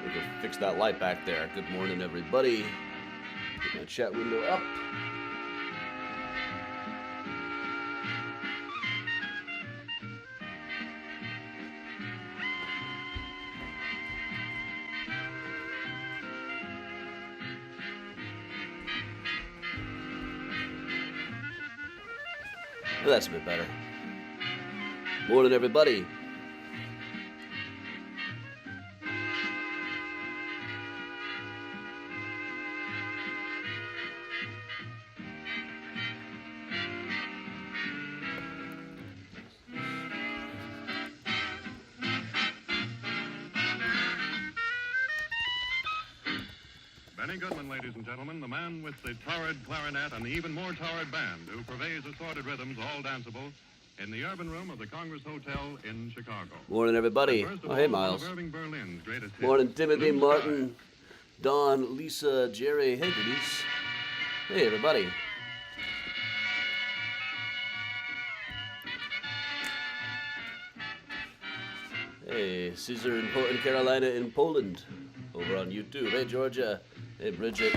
We can fix that light back there. Good morning, everybody. Get my chat window up. Well, that's a bit better. Morning, everybody. Benny Goodman, ladies and gentlemen, the man with the torrid clarinet and the even more torrid band who purveys assorted rhythms, all danceable, in the urban room of the Congress Hotel in Chicago. Morning, everybody. Oh, hey, Miles. Morning, Timothy, Martin, Don, Lisa, Jerry. Hey, goodies. Hey, everybody. Hey, Caesar in Carolina in Poland. Over on YouTube. Hey, Georgia. Hey, Bridget.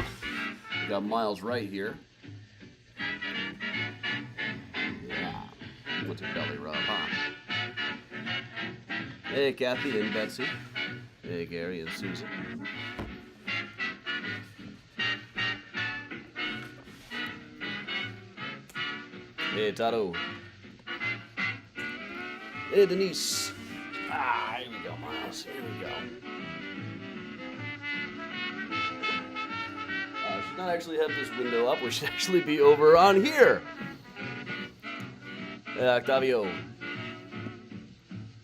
We got Miles right here. Yeah. What's your belly rub, huh? Hey, Kathy and Betsy. Hey, Gary and Susan. Hey, Tato. Hey, Denise. Ah, here we go, Miles. Here we go. Should not actually have this window up. We should actually be over on here. Octavio.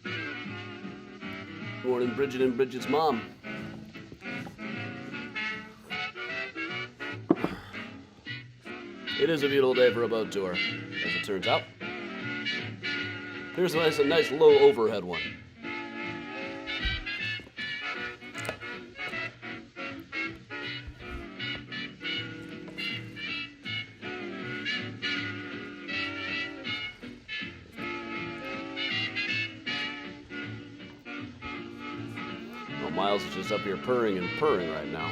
Good morning, Bridget and Bridget's mom. It is a beautiful day for a boat tour, as it turns out. Here's a nice low overhead one. Miles is just up here purring and purring right now.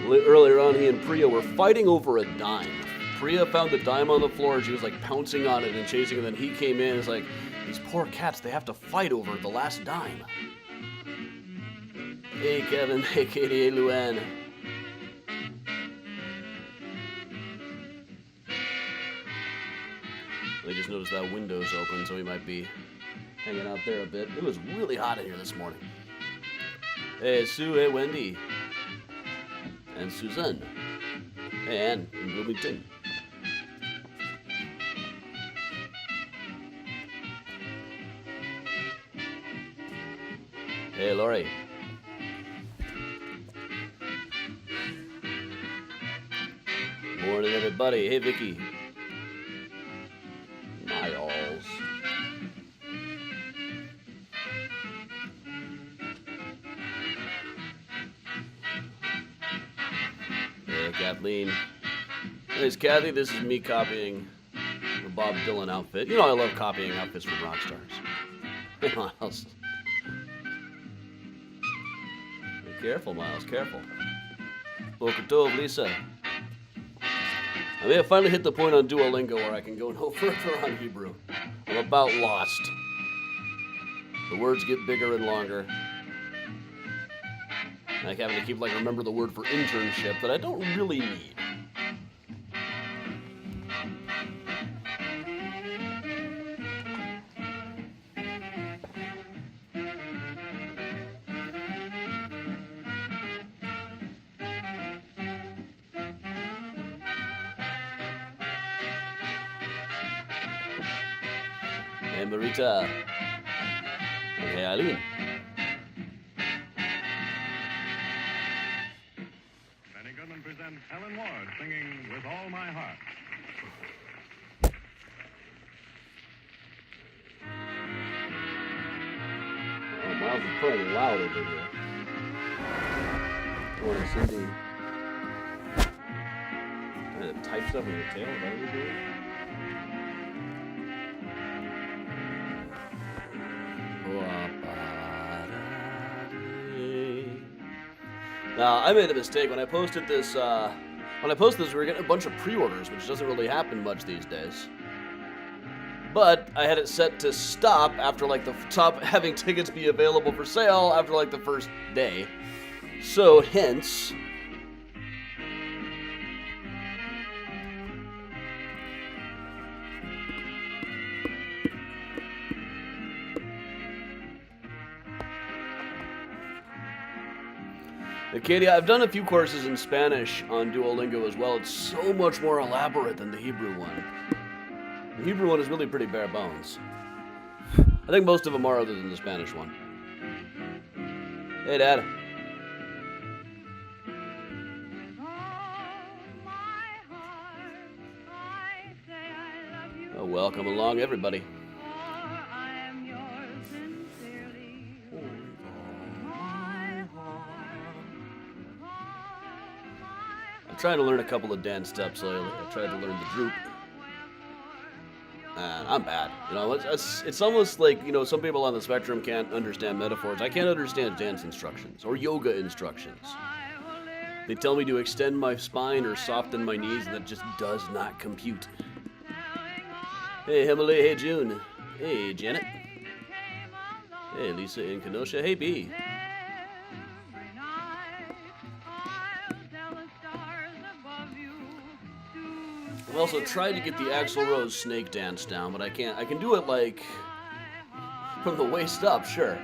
Earlier on, he and Priya were fighting over a dime. Priya found the dime on the floor, and she was like pouncing on it and chasing it, and then he came in and was like, these poor cats, they have to fight over the last dime. Hey, Kevin. Hey, Katie. Hey, Luann. I just noticed that window's open, so he might be hanging out there a bit. It was really hot in here this morning. Hey, Sue. Hey, Wendy. And Suzanne. Hey, Ann in Bloomington. Hey, Lori. Morning, everybody. Hey, Vicky. Miles. Hey, Kathleen. Hey, Kathy. This is me copying the Bob Dylan outfit. You know I love copying outfits from rock stars. Hey, Miles. Be careful, Miles. Careful. Boker Tov, Lisa. I may have finally hit the point on Duolingo where I can go no further on Hebrew. I'm about lost. The words get bigger and longer. Like having to keep remember the word for internship that I don't really need. Hey, Marita. And hey, Eileen. Benny Goodman presents Helen Ward singing With All My Heart. Oh, Miles is pretty loud over here. Morning, Cindy. Trying to type stuff in your tail? Is that what you're doing? Now, I made a mistake when I posted this. When I posted this, we were getting a bunch of pre-orders, which doesn't really happen much these days. But I had it set to stop after like the top, having tickets be available for sale after like the first day. So hence, Katie, I've done a few courses in Spanish on Duolingo as well. It's so much more elaborate than the Hebrew one. The Hebrew one is really pretty bare bones. I think most of them are, other than the Spanish one. Hey, Dad. Oh, welcome along, everybody. I'm trying to learn a couple of dance steps lately. I tried to learn the droop. And I'm bad. You know, it's almost like, you know, some people on the spectrum can't understand metaphors. I can't understand dance instructions or yoga instructions. They tell me to extend my spine or soften my knees, and that just does not compute. Hey, Emily. Hey, June. Hey, Janet. Hey, Lisa in Kenosha. Hey, B. I've also tried to get the Axl Rose snake dance down, but I can't. I can do it like from the waist up, sure.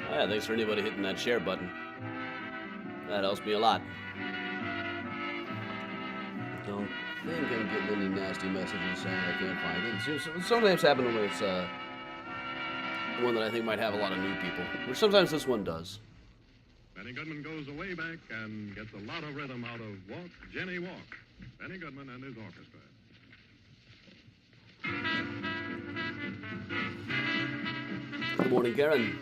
Yeah, thanks for anybody hitting that share button. That helps me a lot. Don't think I'm getting any nasty messages saying I can't find it. Sometimes happen when it's one that I think might have a lot of new people, which sometimes this one does. Benny Goodman goes way back and gets a lot of rhythm out of Walk, Jenny, Walk. Benny Goodman and his orchestra. Good morning, Karen.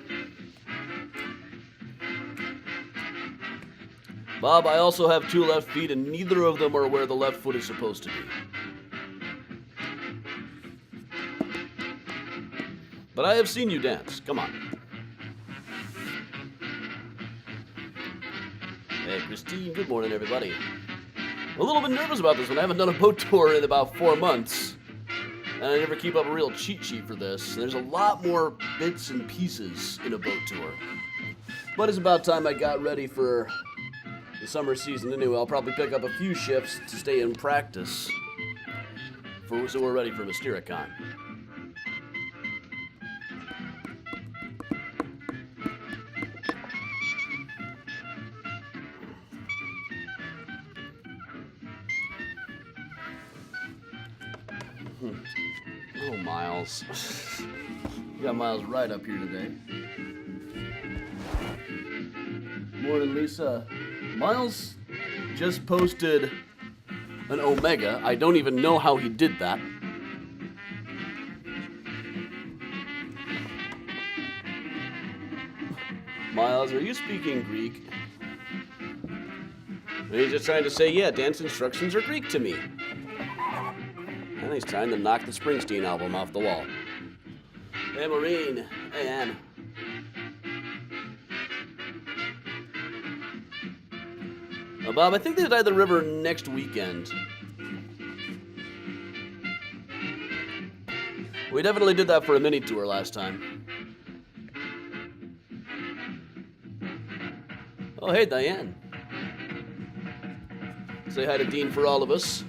Bob, I also have 2 left feet, and neither of them are where the left foot is supposed to be. But I have seen you dance. Come on. Hey, Christine. Good morning, everybody. I'm a little bit nervous about this one. I haven't done a boat tour in about 4 months. And I never keep up a real cheat sheet for this. There's a lot more bits and pieces in a boat tour. But it's about time I got ready for the summer season anyway. I'll probably pick up a few shifts to stay in practice so we're ready for Mystericon. Oh, Miles. You got Miles right up here today. Morning, Lisa. Miles just posted an Omega. I don't even know how he did that. Miles, are you speaking Greek? And he's just trying to say, yeah, dance instructions are Greek to me. And he's trying to knock the Springsteen album off the wall. Hey, Maureen. Hey, Ann. Bob, I think they dye the river next weekend. We definitely did that for a mini tour last time. Oh, hey, Diane. Say hi to Dean for all of us.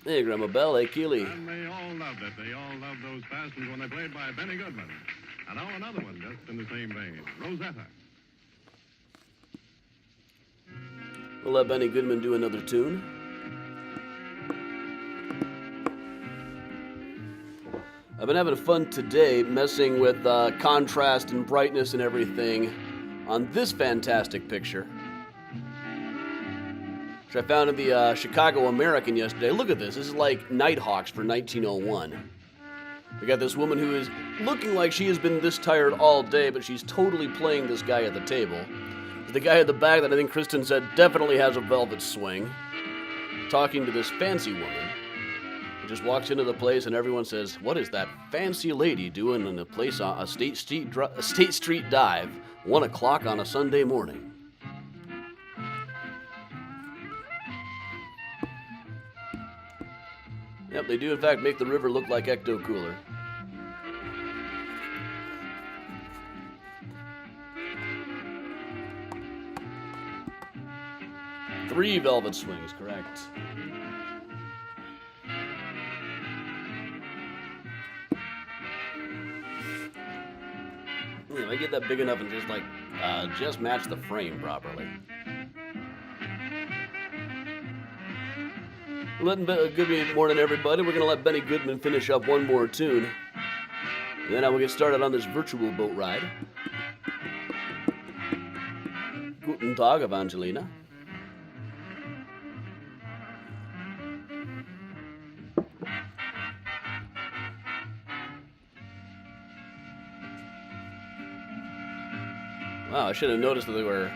Hey, Grandma Belle. Hey, Keely. And they all loved it. They all loved those bastards when they played by Benny Goodman. And now another one just in the same vein, Rosetta. We'll let Benny Goodman do another tune. I've been having fun today messing with contrast and brightness and everything on this fantastic picture, which I found in the Chicago American yesterday. Look at this. This is like Nighthawks for 1901. We got this woman who is looking like she has been this tired all day, but she's totally playing this guy at the table. The guy at the back that I think Kristen said definitely has a velvet swing, talking to this fancy woman. He just walks into the place and everyone says, "What is that fancy lady doing in the place on a State Street dive, 1 o'clock on a Sunday morning?" Yep, they do in fact make the river look like Ecto Cooler. Three velvet swings, correct. If I get that big enough and just match the frame properly. Good morning, everybody. We're going to let Benny Goodman finish up one more tune. And then I will get started on this virtual boat ride. Guten Tag, Evangelina. Wow, I should have noticed that they were...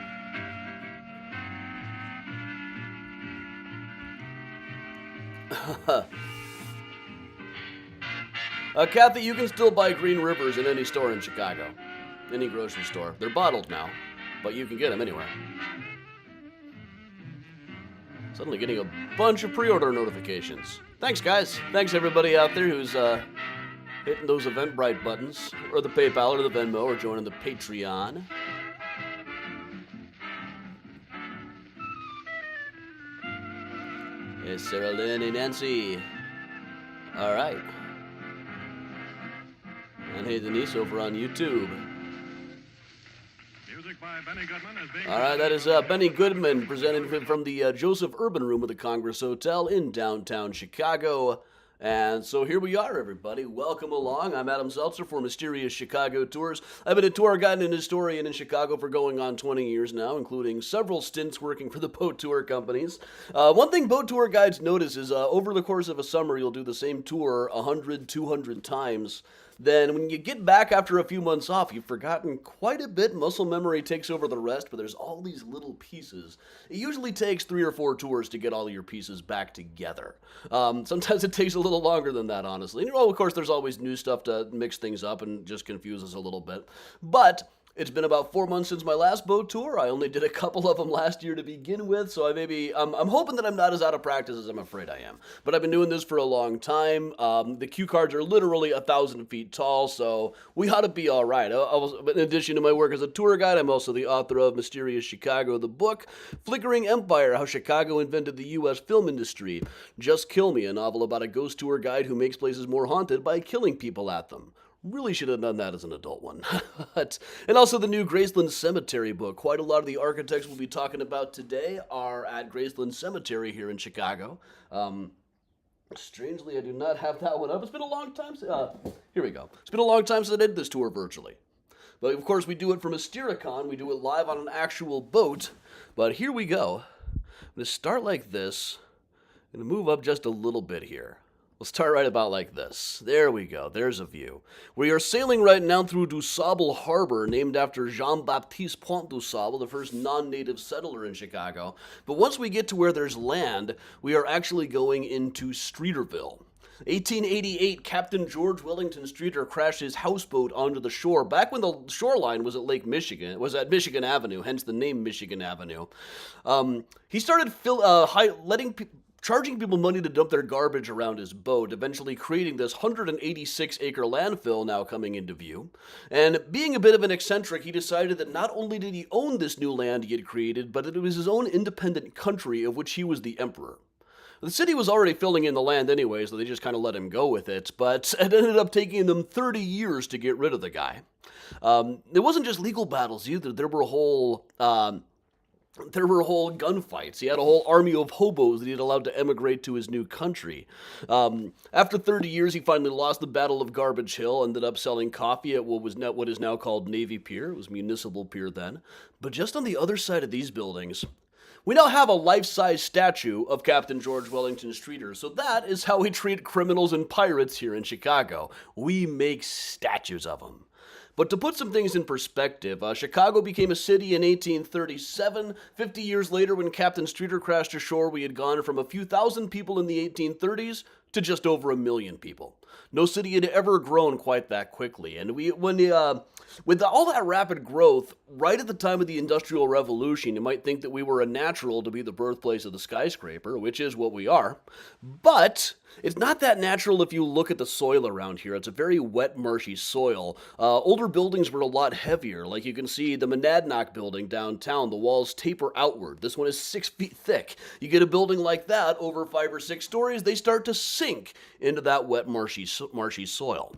Kathy, you can still buy Green Rivers in any store in Chicago. Any grocery store. They're bottled now, but you can get them anywhere. Suddenly getting a bunch of pre-order notifications. Thanks, guys. Thanks, everybody out there who's hitting those Eventbrite buttons, or the PayPal, or the Venmo, or joining the Patreon. Yes, Sarah Lynn and Nancy. All right. And hey, Denise over on YouTube. Music by Benny Goodman is being... All right, that is Benny Goodman presented from the Joseph Urban Room of the Congress Hotel in downtown Chicago. And so here we are, everybody. Welcome along. I'm Adam Seltzer for Mysterious Chicago Tours. I've been a tour guide and historian in Chicago for going on 20 years now, including several stints working for the boat tour companies. One thing boat tour guides notice is over the course of a summer, you'll do the same tour 100, 200 times. Then when you get back after a few months off, you've forgotten quite a bit. Muscle memory takes over the rest, but there's all these little pieces. It usually takes 3 or 4 tours to get all of your pieces back together. Sometimes it takes a little longer than that, honestly. And, well, of course, there's always new stuff to mix things up and just confuse us a little bit. But it's been about 4 months since my last boat tour. I only did a couple of them last year to begin with, so I'm hoping that I'm not as out of practice as I'm afraid I am. But I've been doing this for a long time. The cue cards are literally 1,000 feet tall, so we ought to be all right. In addition to my work as a tour guide, I'm also the author of Mysterious Chicago, the book, Flickering Empire, How Chicago Invented the U.S. Film Industry, Just Kill Me, a novel about a ghost tour guide who makes places more haunted by killing people at them. Really should have done that as an adult one. And also the new Graceland Cemetery book. Quite a lot of the architects we'll be talking about today are at Graceland Cemetery here in Chicago. Strangely, I do not have that one up. It's been a long time here we go. It's been a long time since I did this tour virtually. But of course, we do it from Mystericon. We do it live on an actual boat. But here we go. I'm going to start like this. I'm going to move up just a little bit here. We'll start right about like this. There we go. There's a view. We are sailing right now through DuSable Harbor, named after Jean-Baptiste Point DuSable, the first non-native settler in Chicago. But once we get to where there's land, we are actually going into Streeterville. 1888, Captain George Wellington Streeter crashed his houseboat onto the shore back when the shoreline was at Lake Michigan. It was at Michigan Avenue, hence the name Michigan Avenue. He started charging people money to dump their garbage around his boat, eventually creating this 186-acre landfill now coming into view. And being a bit of an eccentric, he decided that not only did he own this new land he had created, but it was his own independent country of which he was the emperor. The city was already filling in the land anyway, so they just kind of let him go with it, but it ended up taking them 30 years to get rid of the guy. It wasn't just legal battles either. There were whole there were whole gunfights. He had a whole army of hobos that he had allowed to emigrate to his new country. After 30 years, he finally lost the Battle of Garbage Hill, ended up selling coffee at what is now called Navy Pier. It was Municipal Pier then. But just on the other side of these buildings, we now have a life-size statue of Captain George Wellington Streeter. So that is how we treat criminals and pirates here in Chicago. We make statues of them. But to put some things in perspective, Chicago became a city in 1837. 50 years later, when Captain Streeter crashed ashore, we had gone from a few thousand people in the 1830s to just over 1 million people. No city had ever grown quite that quickly. And with all that rapid growth, right at the time of the Industrial Revolution, you might think that we were a natural to be the birthplace of the skyscraper, which is what we are. But it's not that natural if you look at the soil around here. It's a very wet, marshy soil. Older buildings were a lot heavier. Like you can see the Monadnock building downtown, the walls taper outward. This one is 6 feet thick. You get a building like that over 5 or 6 stories, they start to sink into that wet, marshy soil.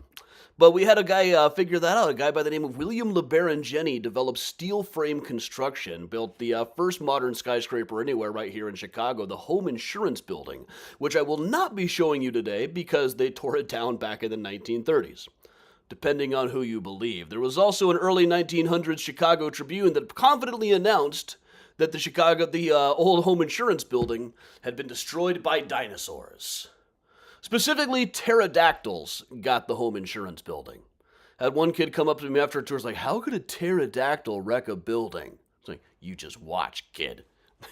But we had a guy figure that out. A guy by the name of William LeBaron Jenney developed steel frame construction, built the first modern skyscraper anywhere right here in Chicago, the Home Insurance Building, which I will not be showing you today because they tore it down back in the 1930s. Depending on who you believe. There was also an early 1900s Chicago Tribune that confidently announced that the old Home Insurance Building had been destroyed by dinosaurs. Specifically, pterodactyls got the Home Insurance Building. Had one kid come up to me after a tour, was like, how could a pterodactyl wreck a building? It's like, you just watch, kid.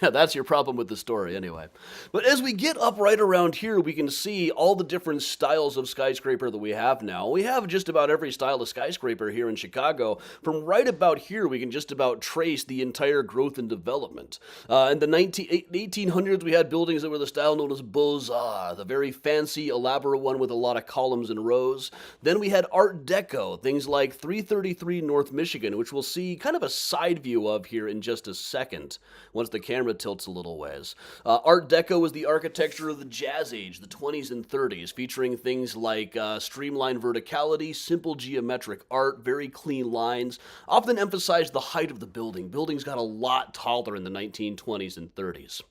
That's your problem with the story anyway. But as we get up right around here, we can see all the different styles of skyscraper that we have now. We have just about every style of skyscraper here in Chicago. From right about here, we can just about trace the entire growth and development. In the 1800s, we had buildings that were the style known as Beaux-Arts, the very fancy, elaborate one with a lot of columns and rows. Then we had Art Deco, things like 333 North Michigan, which we'll see kind of a side view of here in just a second, once the camera tilts a little ways. Art Deco was the architecture of the Jazz Age, the 20s and 30s, featuring things like streamlined verticality, simple geometric art, very clean lines, often emphasized the height of the building. Buildings got a lot taller in the 1920s and 30s.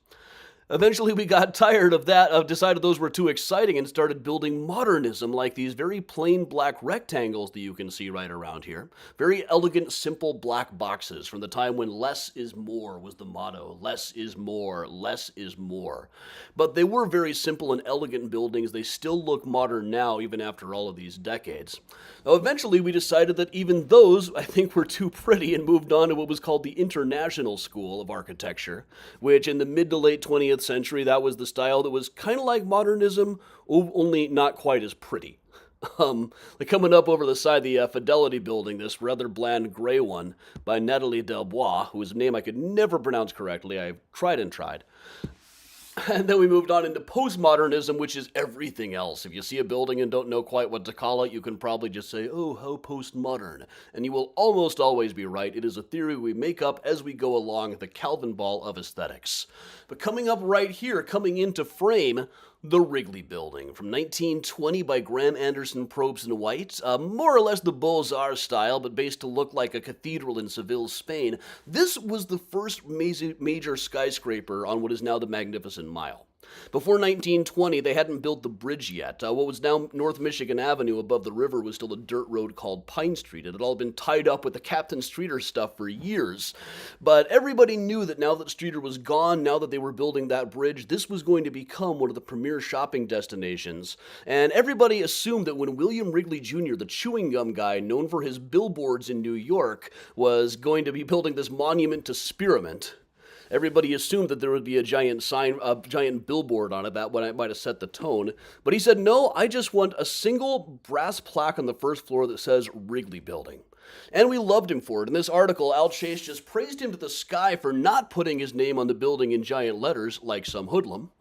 Eventually, we got tired of that, decided those were too exciting, and started building modernism like these very plain black rectangles that you can see right around here. Very elegant, simple black boxes from the time when less is more was the motto. Less is more, less is more. But they were very simple and elegant buildings. They still look modern now, even after all of these decades. Now, eventually, we decided that even those, I think, were too pretty and moved on to what was called the International School of Architecture, which in the mid to late 20th century, that was the style that was kind of like modernism, only not quite as pretty. Like coming up over the side, the Fidelity Building, this rather bland gray one by Nathalie Delbois, whose name I could never pronounce correctly. I've tried and tried. And then we moved on into postmodernism, which is everything else. If you see a building and don't know quite what to call it, you can probably just say, oh, how postmodern. And you will almost always be right. It is a theory we make up as we go along, the Calvin ball of aesthetics. But coming up right here, coming into frame, the Wrigley Building, from 1920 by Graham Anderson, Probst and White, more or less the Beaux-Arts style, but based to look like a cathedral in Seville, Spain. This was the first major skyscraper on what is now the Magnificent Mile. Before 1920, they hadn't built the bridge yet. What was now North Michigan Avenue above the river was still a dirt road called Pine Street. It had all been tied up with the Captain Streeter stuff for years. But everybody knew that now that Streeter was gone, now that they were building that bridge, this was going to become one of the premier shopping destinations. And everybody assumed that when William Wrigley Jr., the chewing gum guy known for his billboards in New York, was going to be building this monument to Spearmint, everybody assumed that there would be a giant sign, a giant billboard on it. That might have set the tone. But he said, no, I just want a single brass plaque on the first floor that says Wrigley Building. And we loved him for it. In this article, Al Chase just praised him to the sky for not putting his name on the building in giant letters, like some hoodlum.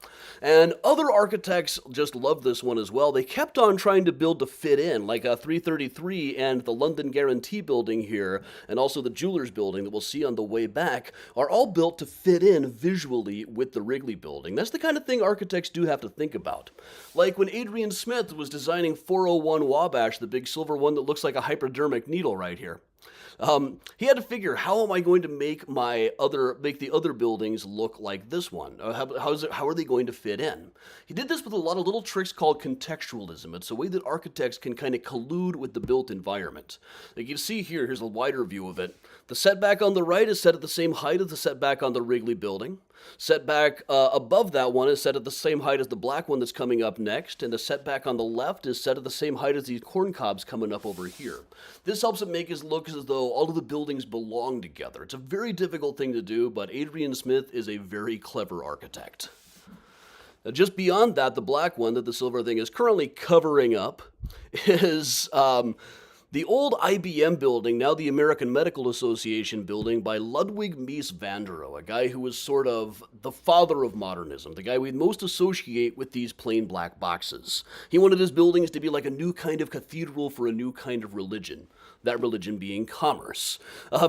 And other architects just loved this one as well. They kept on trying to build to fit in, like 333 and the London Guarantee Building here, and also the Jewelers Building that we'll see on the way back, are all built to fit in visually with the Wrigley Building. That's the kind of thing architects do have to think about. Like when Adrian Smith was designing 401 Wabash, the big silver one that looks like a hypodermic needle right here. He had to figure, how am I going to make the other buildings look like this one? How are they going to fit in? He did this with a lot of little tricks called contextualism. It's a way that architects can kind of collude with the built environment. Like you can see here, here's a wider view of it. The setback on the right is set at the same height as the setback on the Wrigley building. Setback above that one is set at the same height as the black one that's coming up next, and the setback on the left is set at the same height as these corn cobs coming up over here. This helps it make it look as though all of the buildings belong together. It's a very difficult thing to do, but Adrian Smith is a very clever architect. Now, just beyond that, the black one that the silver thing is currently covering up is the old IBM building, now the American Medical Association building, by Ludwig Mies van der Rohe, a guy who was sort of the father of modernism, the guy we'd most associate with these plain black boxes. He wanted his buildings to be like a new kind of cathedral for a new kind of religion, that religion being commerce.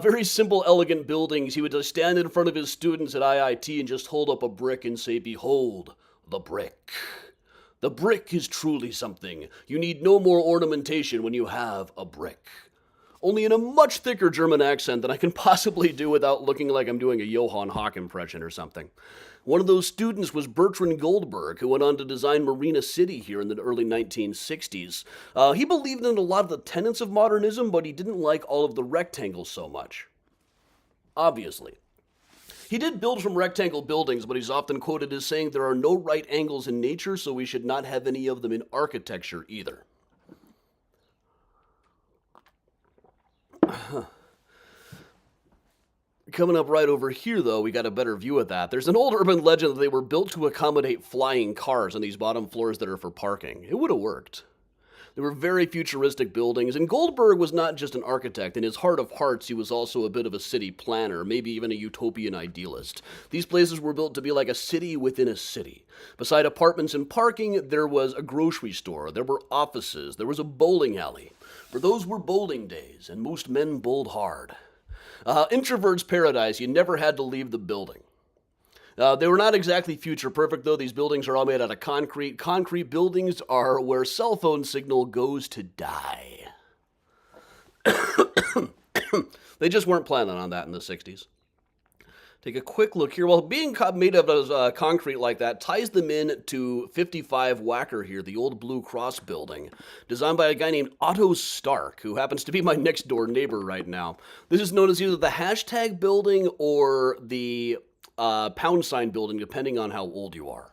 Very simple, elegant buildings. He would just stand in front of his students at IIT and just hold up a brick and say, "Behold, the brick. The brick is truly something. You need no more ornamentation when you have a brick." Only in a much thicker German accent than I can possibly do without looking like I'm doing a Johann Hawk impression or something. One of those students was Bertrand Goldberg, who went on to design Marina City here in the early 1960s. He believed in a lot of the tenets of modernism, but he didn't like all of the rectangles so much. Obviously. He did build from rectangle buildings, but he's often quoted as saying there are no right angles in nature, so we should not have any of them in architecture either. Coming up right over here, though, we got a better view of that. There's an old urban legend that they were built to accommodate flying cars on these bottom floors that are for parking. It would have worked. They were very futuristic buildings, and Goldberg was not just an architect. In his heart of hearts, he was also a bit of a city planner, maybe even a utopian idealist. These places were built to be like a city within a city. Beside apartments and parking, there was a grocery store, there were offices, there was a bowling alley. For those were bowling days, and most men bowled hard. Introvert's paradise, you never had to leave the building. They were not exactly future perfect, though. These buildings are all made out of concrete. Concrete buildings are where cell phone signal goes to die. They just weren't planning on that in the 60s. Take a quick look here. Well, being made of concrete like that ties them in to 55 Wacker here, the old Blue Cross building, designed by a guy named Otto Stark, who happens to be my next door neighbor right now. This is known as either the hashtag building or the pound sign building, depending on how old you are.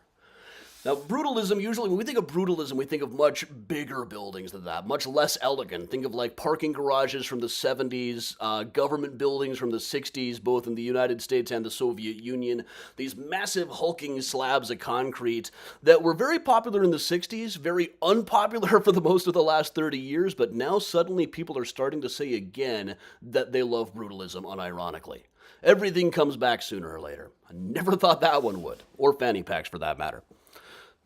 Now, brutalism, usually when we think of brutalism, we think of much bigger buildings than that, much less elegant. Think of like parking garages from the 70s, government buildings from the 60s, both in the United States and the Soviet Union. These massive hulking slabs of concrete that were very popular in the 60s, very unpopular for the most of the last 30 years, but now suddenly people are starting to say again that they love brutalism unironically. Everything comes back sooner or later. I never thought that one would, or fanny packs for that matter.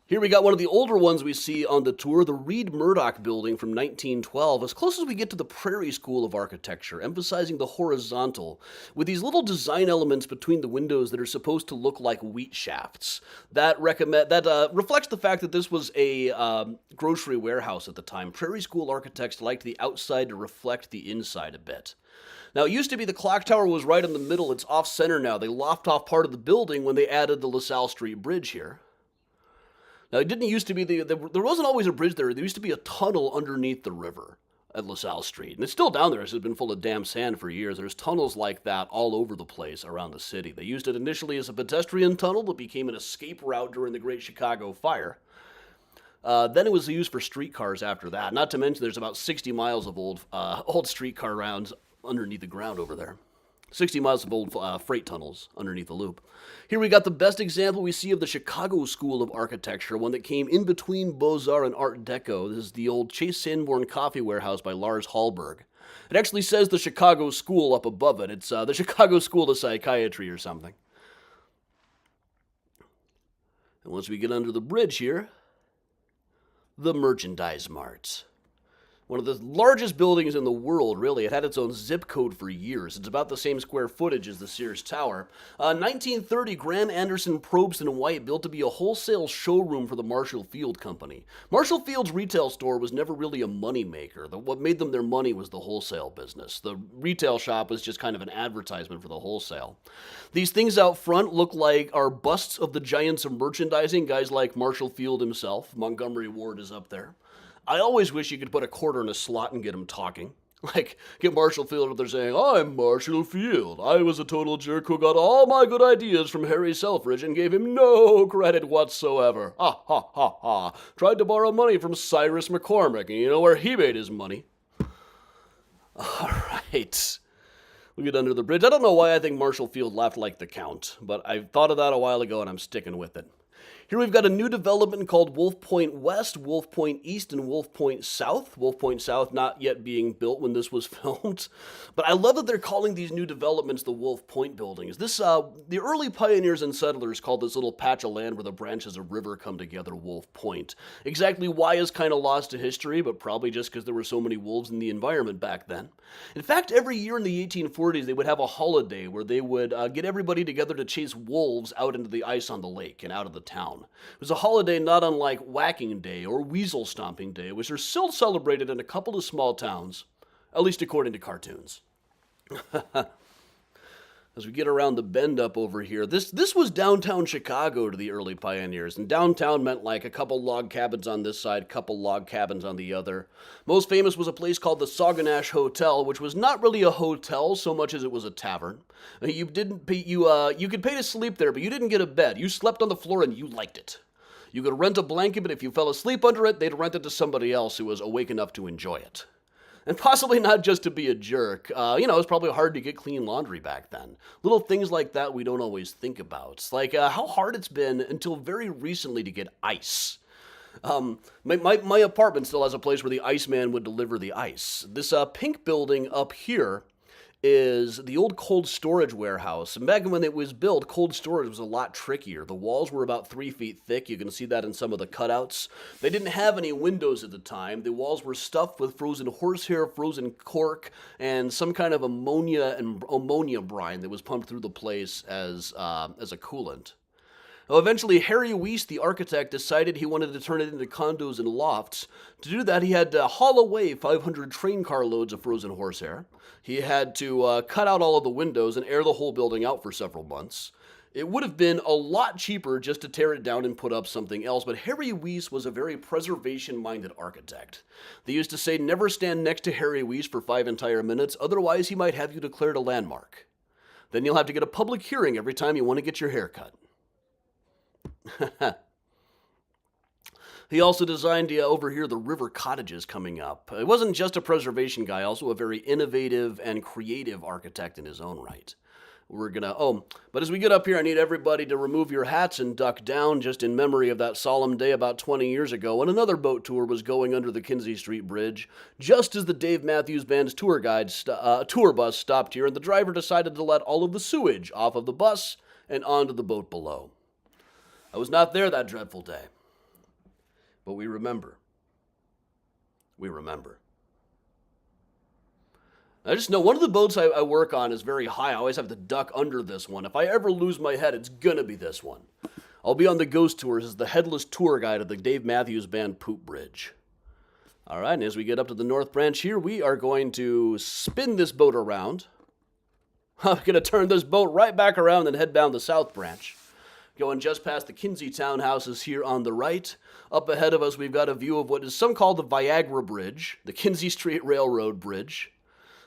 Here we got one of the older ones we see on the tour, the Reed Murdoch building from 1912, as close as we get to the Prairie School of Architecture, emphasizing the horizontal, with these little design elements between the windows that are supposed to look like wheat shafts. That reflects the fact that this was a grocery warehouse at the time. Prairie School architects liked the outside to reflect the inside a bit. Now, it used to be the clock tower was right in the middle. It's off-center now. They lopped off part of the building when they added the LaSalle Street Bridge here. Now, it didn't used to be there wasn't always a bridge there. There used to be a tunnel underneath the river at LaSalle Street. And it's still down there. It's been full of damn sand for years. There's tunnels like that all over the place around the city. They used it initially as a pedestrian tunnel that became an escape route during the Great Chicago Fire. Then it was used for streetcars after that. Not to mention there's about 60 miles of old streetcar rounds underneath the ground over there. 60 miles of old freight tunnels underneath the loop. Here we got the best example we see of the Chicago School of Architecture, one that came in between Beaux-Arts and Art Deco. This is the old Chase Sanborn Coffee Warehouse by Lars Hallberg. It actually says the Chicago School up above it. It's the Chicago School of Psychiatry or something. And once we get under the bridge here, the Merchandise Mart. One of the largest buildings in the world, really. It had its own zip code for years. It's about the same square footage as the Sears Tower. 1930, Graham Anderson Probst and White built to be a wholesale showroom for the Marshall Field Company. Marshall Field's retail store was never really a moneymaker. What made them their money was the wholesale business. The retail shop was just kind of an advertisement for the wholesale. These things out front look like are busts of the giants of merchandising, guys like Marshall Field himself. Montgomery Ward is up there. I always wish you could put a quarter in a slot and get him talking. Like, get Marshall Field up there saying, I'm Marshall Field. I was a total jerk who got all my good ideas from Harry Selfridge and gave him no credit whatsoever. Ha, ha, ha, ha. Tried to borrow money from Cyrus McCormick, and you know where he made his money. All right. We'll get under the bridge. I don't know why I think Marshall Field laughed like the Count, but I thought of that a while ago, and I'm sticking with it. Here we've got a new development called Wolf Point West, Wolf Point East, and Wolf Point South. Wolf Point South not yet being built when this was filmed. But I love that they're calling these new developments the Wolf Point buildings. The early pioneers and settlers called this little patch of land where the branches of river come together Wolf Point. Exactly why is kind of lost to history, but probably just because there were so many wolves in the environment back then. In fact, every year in the 1840s, they would have a holiday where they would get everybody together to chase wolves out into the ice on the lake and out of the town. It was a holiday not unlike Whacking Day or Weasel Stomping Day, which are still celebrated in a couple of small towns, at least according to cartoons. As we get around the bend up over here, this was downtown Chicago to the early pioneers, and downtown meant like a couple log cabins on this side, couple log cabins on the other. Most famous was a place called the Sauganash Hotel, which was not really a hotel so much as it was a tavern. You could pay to sleep there, but you didn't get a bed. You slept on the floor and you liked it. You could rent a blanket, but if you fell asleep under it, they'd rent it to somebody else who was awake enough to enjoy it. And possibly not just to be a jerk. It was probably hard to get clean laundry back then. Little things like that we don't always think about. Like how hard it's been until very recently to get ice. My apartment still has a place where the Iceman would deliver the ice. This pink building up here is the old cold storage warehouse. And back when it was built, cold storage was a lot trickier. The walls were about 3 feet thick. You can see that in some of the cutouts. They didn't have any windows at the time. The walls were stuffed with frozen horsehair, frozen cork, and some kind of ammonia brine that was pumped through the place as a coolant. Eventually, Harry Weiss, the architect, decided he wanted to turn it into condos and lofts. To do that, he had to haul away 500 train car loads of frozen horsehair. He had to cut out all of the windows and air the whole building out for several months. It would have been a lot cheaper just to tear it down and put up something else, but Harry Weiss was a very preservation-minded architect. They used to say, never stand next to Harry Weiss for 5 entire minutes, otherwise he might have you declared a landmark. Then you'll have to get a public hearing every time you want to get your hair cut. He also designed over here the river cottages coming up. It wasn't just a preservation guy, also a very innovative and creative architect in his own right. But as we get up here, I need everybody to remove your hats and duck down just in memory of that solemn day about 20 years ago when another boat tour was going under the Kinzie Street Bridge, just as the Dave Matthews Band's tour bus stopped here and the driver decided to let all of the sewage off of the bus and onto the boat below. I was not there that dreadful day, but we remember. We remember. I just know one of the boats I work on is very high. I always have to duck under this one. If I ever lose my head, it's gonna be this one. I'll be on the ghost tours as the headless tour guide of the Dave Matthews Band Poop Bridge. All right, and as we get up to the North Branch here, we are going to spin this boat around. I'm going to turn this boat right back around and head down the South Branch. Going just past the Kinzie townhouses here on the right. Up ahead of us, we've got a view of what is some call the Viagra Bridge, the Kinzie Street Railroad Bridge.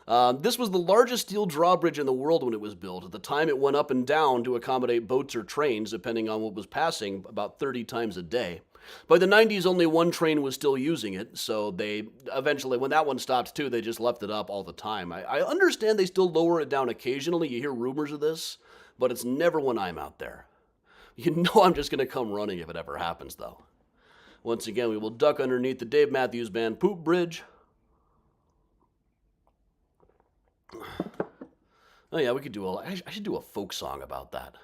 This was the largest steel drawbridge in the world when it was built. At the time, it went up and down to accommodate boats or trains, depending on what was passing, about 30 times a day. By the 90s, only one train was still using it, so they eventually, when that one stopped too, they just left it up all the time. I understand they still lower it down occasionally. You hear rumors of this, but it's never when I'm out there. You know I'm just going to come running if it ever happens, though. Once again, we will duck underneath the Dave Matthews Band Poop Bridge. Oh yeah, I should do a folk song about that.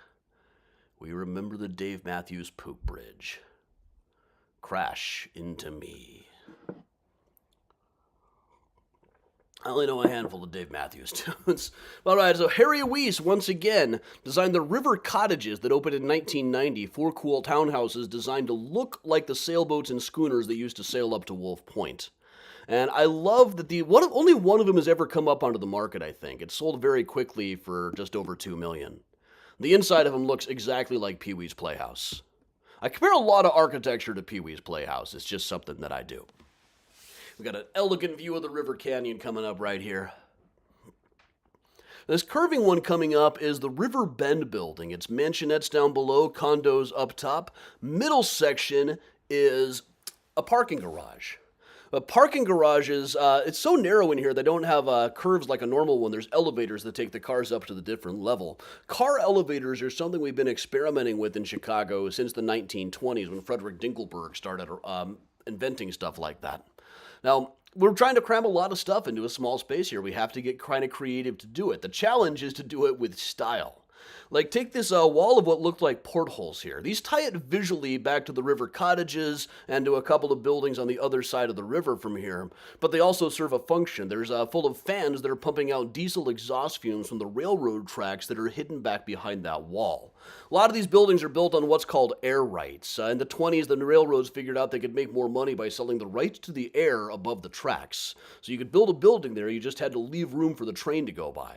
We remember the Dave Matthews Poop Bridge. Crash into me. I only know a handful of Dave Matthews tunes. All right, so Harry Weiss, once again, designed the river cottages that opened in 1990, four cool townhouses designed to look like the sailboats and schooners that used to sail up to Wolf Point. And I love that only one of them has ever come up onto the market, I think. It sold very quickly for just over $2 million. The inside of them looks exactly like Pee-wee's Playhouse. I compare a lot of architecture to Pee-wee's Playhouse. It's just something that I do. We got an elegant view of the River Canyon coming up right here. This curving one coming up is the River Bend building. It's mansionettes down below, condos up top. Middle section is a parking garage. Parking garages, it's so narrow in here, they don't have curves like a normal one. There's elevators that take the cars up to the different level. Car elevators are something we've been experimenting with in Chicago since the 1920s when Frederick Dinkelberg started inventing stuff like that. Now, we're trying to cram a lot of stuff into a small space here. We have to get kind of creative to do it. The challenge is to do it with style. Like, take this wall of what looked like portholes here. These tie it visually back to the river cottages and to a couple of buildings on the other side of the river from here, but they also serve a function. There's full of fans that are pumping out diesel exhaust fumes from the railroad tracks that are hidden back behind that wall. A lot of these buildings are built on what's called air rights. In the 20s, the railroads figured out they could make more money by selling the rights to the air above the tracks. So you could build a building there, you just had to leave room for the train to go by.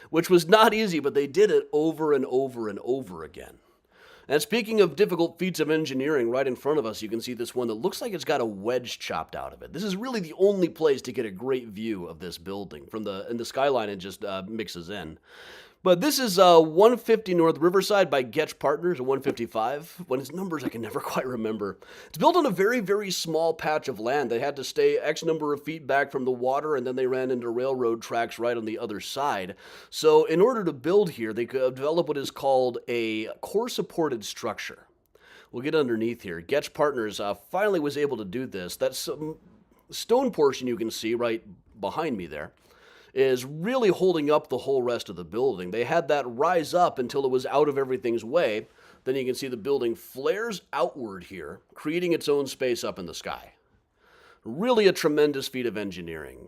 Which was not easy, but they did it over and over and over again. And speaking of difficult feats of engineering, right in front of us, you can see this one that looks like it's got a wedge chopped out of it. This is really the only place to get a great view of this building. And the skyline, it just mixes in. But this is 150 North Riverside by Getch Partners, or 155. When its numbers, I can never quite remember. It's built on a very, very small patch of land. They had to stay X number of feet back from the water, and then they ran into railroad tracks right on the other side. So in order to build here, they could develop what is called a core-supported structure. We'll get underneath here. Getch Partners finally was able to do this. That stone portion you can see right behind me there is really holding up the whole rest of the building. They had that rise up until it was out of everything's way. Then you can see the building flares outward here, creating its own space up in the sky. Really a tremendous feat of engineering.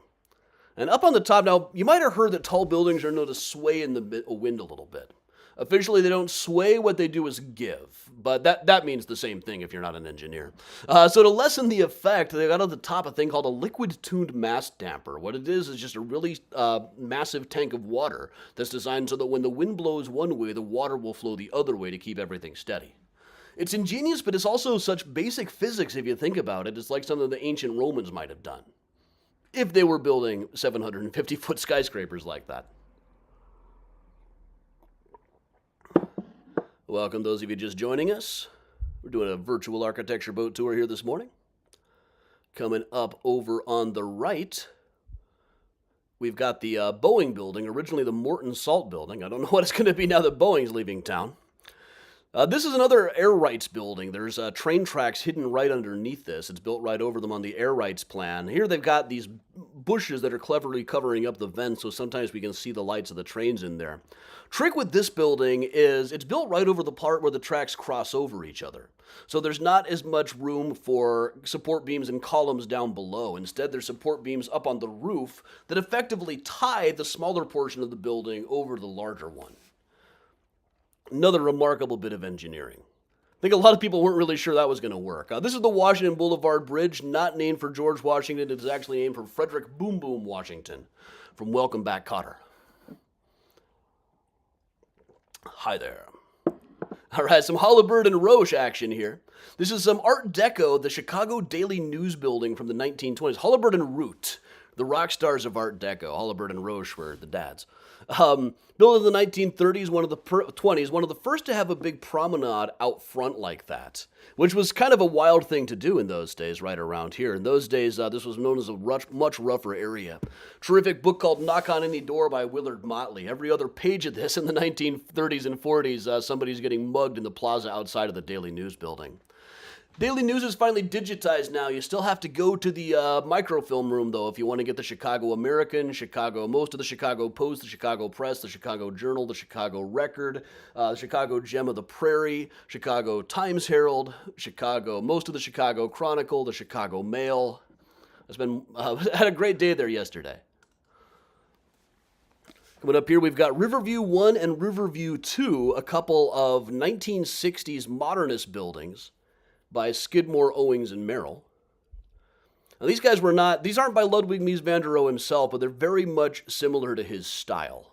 And up on the top, now, you might have heard that tall buildings are known to sway in the wind a little bit. Officially, they don't sway, what they do is give. But that means the same thing if you're not an engineer. So to lessen the effect, they got on the top a thing called a liquid-tuned mass damper. What it is just a really massive tank of water that's designed so that when the wind blows one way, the water will flow the other way to keep everything steady. It's ingenious, but it's also such basic physics if you think about it. It's like something the ancient Romans might have done if they were building 750-foot skyscrapers like that. Welcome those of you just joining us. We're doing a virtual architecture boat tour here this morning. Coming up over on the right, we've got the Boeing building, originally the Morton Salt building. I don't know what it's going to be now that Boeing's leaving town. This is another air rights building. There's train tracks hidden right underneath this. It's built right over them on the air rights plan. Here they've got these bushes that are cleverly covering up the vents, so sometimes we can see the lights of the trains in there. Trick with this building is it's built right over the part where the tracks cross over each other. So there's not as much room for support beams and columns down below. Instead, there's support beams up on the roof that effectively tie the smaller portion of the building over the larger one. Another remarkable bit of engineering. I think a lot of people weren't really sure that was going to work. This is the Washington Boulevard Bridge, not named for George Washington. It is actually named for Frederick Boom Boom Washington from Welcome Back, Kotter. Hi there. All right, some Holabird and Roche action here. This is some Art Deco, the Chicago Daily News building from the 1920s. Holabird and Root, the rock stars of Art Deco. Holabird and Roche were the dads. Built in the 1930s, 20s, one of the first to have a big promenade out front like that, which was kind of a wild thing to do in those days, right around here. In those days, this was known as a much rougher area. Terrific book called Knock on Any Door by Willard Motley. Every other page of this in the 1930s and 40s, somebody's getting mugged in the plaza outside of the Daily News building. Daily News is finally digitized now. You still have to go to the microfilm room, though, if you want to get the Chicago American, most of the Chicago Post, the Chicago Press, the Chicago Journal, the Chicago Record, the Chicago Gem of the Prairie, Chicago Times-Herald, most of the Chicago Chronicle, the Chicago Mail. Had a great day there yesterday. Coming up here, we've got Riverview 1 and Riverview 2, a couple of 1960s modernist buildings by Skidmore, Owings, and Merrill. Now, these aren't by Ludwig Mies van der Rohe himself, but they're very much similar to his style.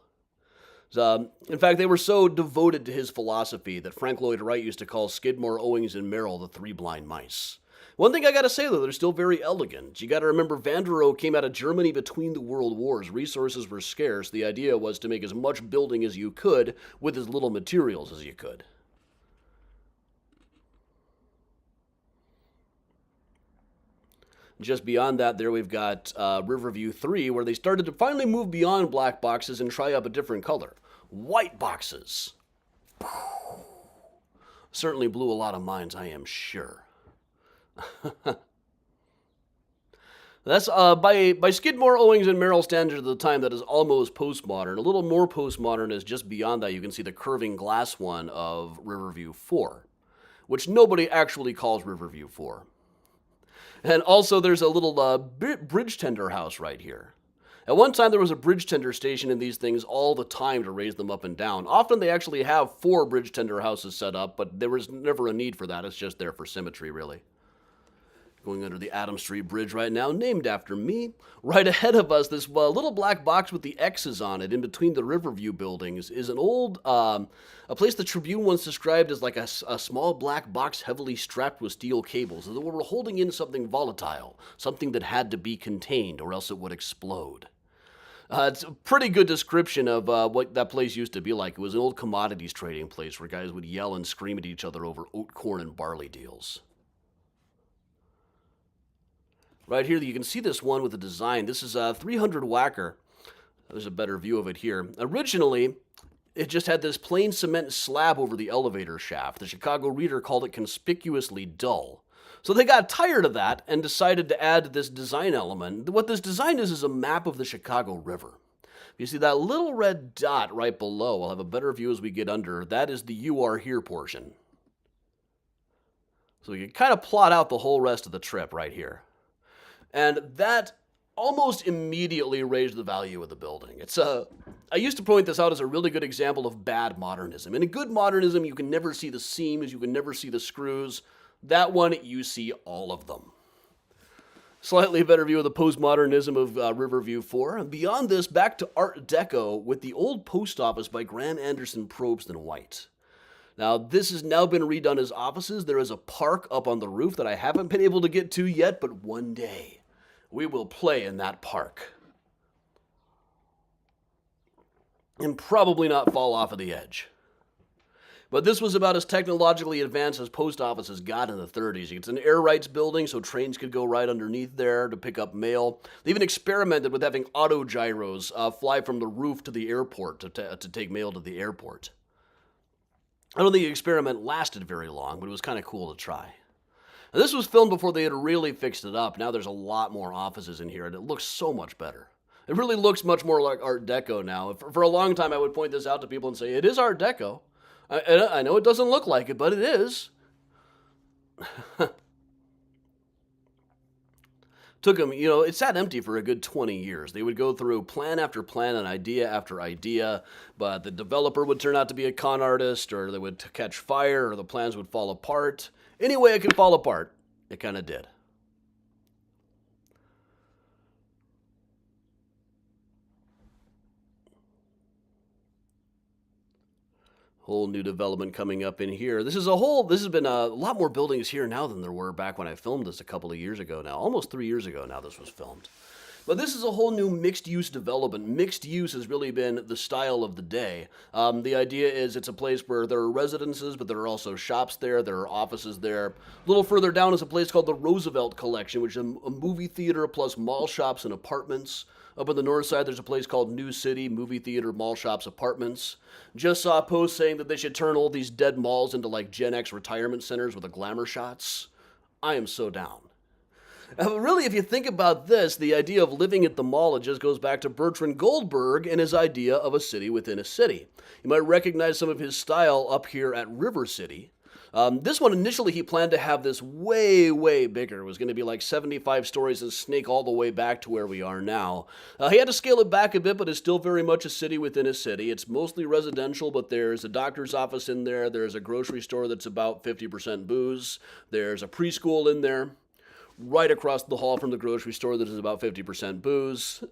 In fact, they were so devoted to his philosophy that Frank Lloyd Wright used to call Skidmore, Owings, and Merrill the Three Blind Mice. One thing I gotta say, though, they're still very elegant. You gotta remember, Van der Rohe came out of Germany between the world wars. Resources were scarce. The idea was to make as much building as you could with as little materials as you could. Just beyond that, there we've got Riverview 3, where they started to finally move beyond black boxes and try up a different color. White boxes. Certainly blew a lot of minds, I am sure. That's by Skidmore, Owings, and Merrill standards of the time, that is almost postmodern. A little more postmodern is just beyond that. You can see the curving glass one of Riverview 4, which nobody actually calls Riverview 4. And also there's a little bridge tender house right here. At one time there was a bridge tender station in these things all the time to raise them up and down. Often they actually have 4 bridge tender houses set up, but there was never a need for that. It's just there for symmetry, really. Going under the Adams Street Bridge right now, named after me. Right ahead of us, this little black box with the X's on it in between the Riverview buildings is an old, a place the Tribune once described as like a small black box heavily strapped with steel cables, as though we were holding in something volatile, something that had to be contained or else it would explode. It's a pretty good description of what that place used to be like. It was an old commodities trading place where guys would yell and scream at each other over oat, corn, and barley deals. Right here, you can see this one with the design. This is a 300 Wacker. There's a better view of it here. Originally, it just had this plain cement slab over the elevator shaft. The Chicago Reader called it conspicuously dull. So they got tired of that and decided to add this design element. What this design is a map of the Chicago River. You see that little red dot right below. I'll have a better view as we get under. That is the "You Are Here" portion. So you can kind of plot out the whole rest of the trip right here. And that almost immediately raised the value of the building. I used to point this out as a really good example of bad modernism. In a good modernism, you can never see the seams, you can never see the screws. That one, you see all of them. Slightly better view of the postmodernism of Riverview 4. And beyond this, back to Art Deco with the old post office by Grant Anderson, Probst, and White. Now, this has now been redone as offices. There is a park up on the roof that I haven't been able to get to yet, but one day we will play in that park. And probably not fall off of the edge. But this was about as technologically advanced as post offices got in the 30s. It's an air rights building, so trains could go right underneath there to pick up mail. They even experimented with having auto gyros fly from the roof to the airport to take mail to the airport. I don't think the experiment lasted very long, but it was kind of cool to try. Now, this was filmed before they had really fixed it up. Now there's a lot more offices in here, and it looks so much better. It really looks much more like Art Deco now. For a long time, I would point this out to people and say, it is Art Deco. I know it doesn't look like it, but it is. Took them, it sat empty for a good 20 years. They would go through plan after plan and idea after idea, but the developer would turn out to be a con artist, or they would catch fire, or the plans would fall apart. Any way it could fall apart, it kind of did. Whole new development coming up in here. This has been a lot more buildings here now than there were back when I filmed this a couple of years ago now. Almost 3 years ago now this was filmed. But this is a whole new mixed-use development. Mixed use has really been the style of the day. The idea is it's a place where there are residences, but there are also shops there, there are offices there. A little further down is a place called the Roosevelt Collection, which is a movie theater plus mall shops and apartments. Up on the north side, there's a place called New City, movie theater, mall shops, apartments. Just saw a post saying that they should turn all these dead malls into like Gen X retirement centers with the glamour shots. I am so down. Really, if you think about this, the idea of living at the mall, it just goes back to Bertrand Goldberg and his idea of a city within a city. You might recognize some of his style up here at River City. This one, initially, he planned to have this way, way bigger. It was going to be like 75 stories and snake all the way back to where we are now. He had to scale it back a bit, but it's still very much a city within a city. It's mostly residential, but there's a doctor's office in there. There's a grocery store that's about 50% booze. There's a preschool in there. Right across the hall from the grocery store that is about 50% booze.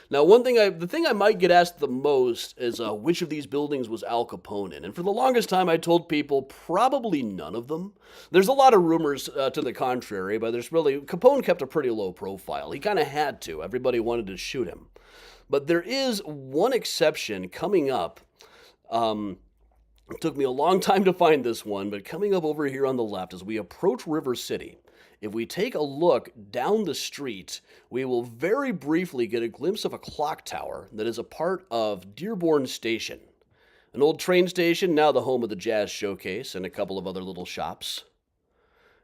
Now, the thing I might get asked the most is which of these buildings was Al Capone in? And for the longest time, I told people probably none of them. There's a lot of rumors to the contrary, but Capone kept a pretty low profile. He kind of had to. Everybody wanted to shoot him. But there is one exception coming up. It took me a long time to find this one, but coming up over here on the left as we approach River City, if we take a look down the street, we will very briefly get a glimpse of a clock tower that is a part of Dearborn Station, an old train station, now the home of the Jazz Showcase and a couple of other little shops.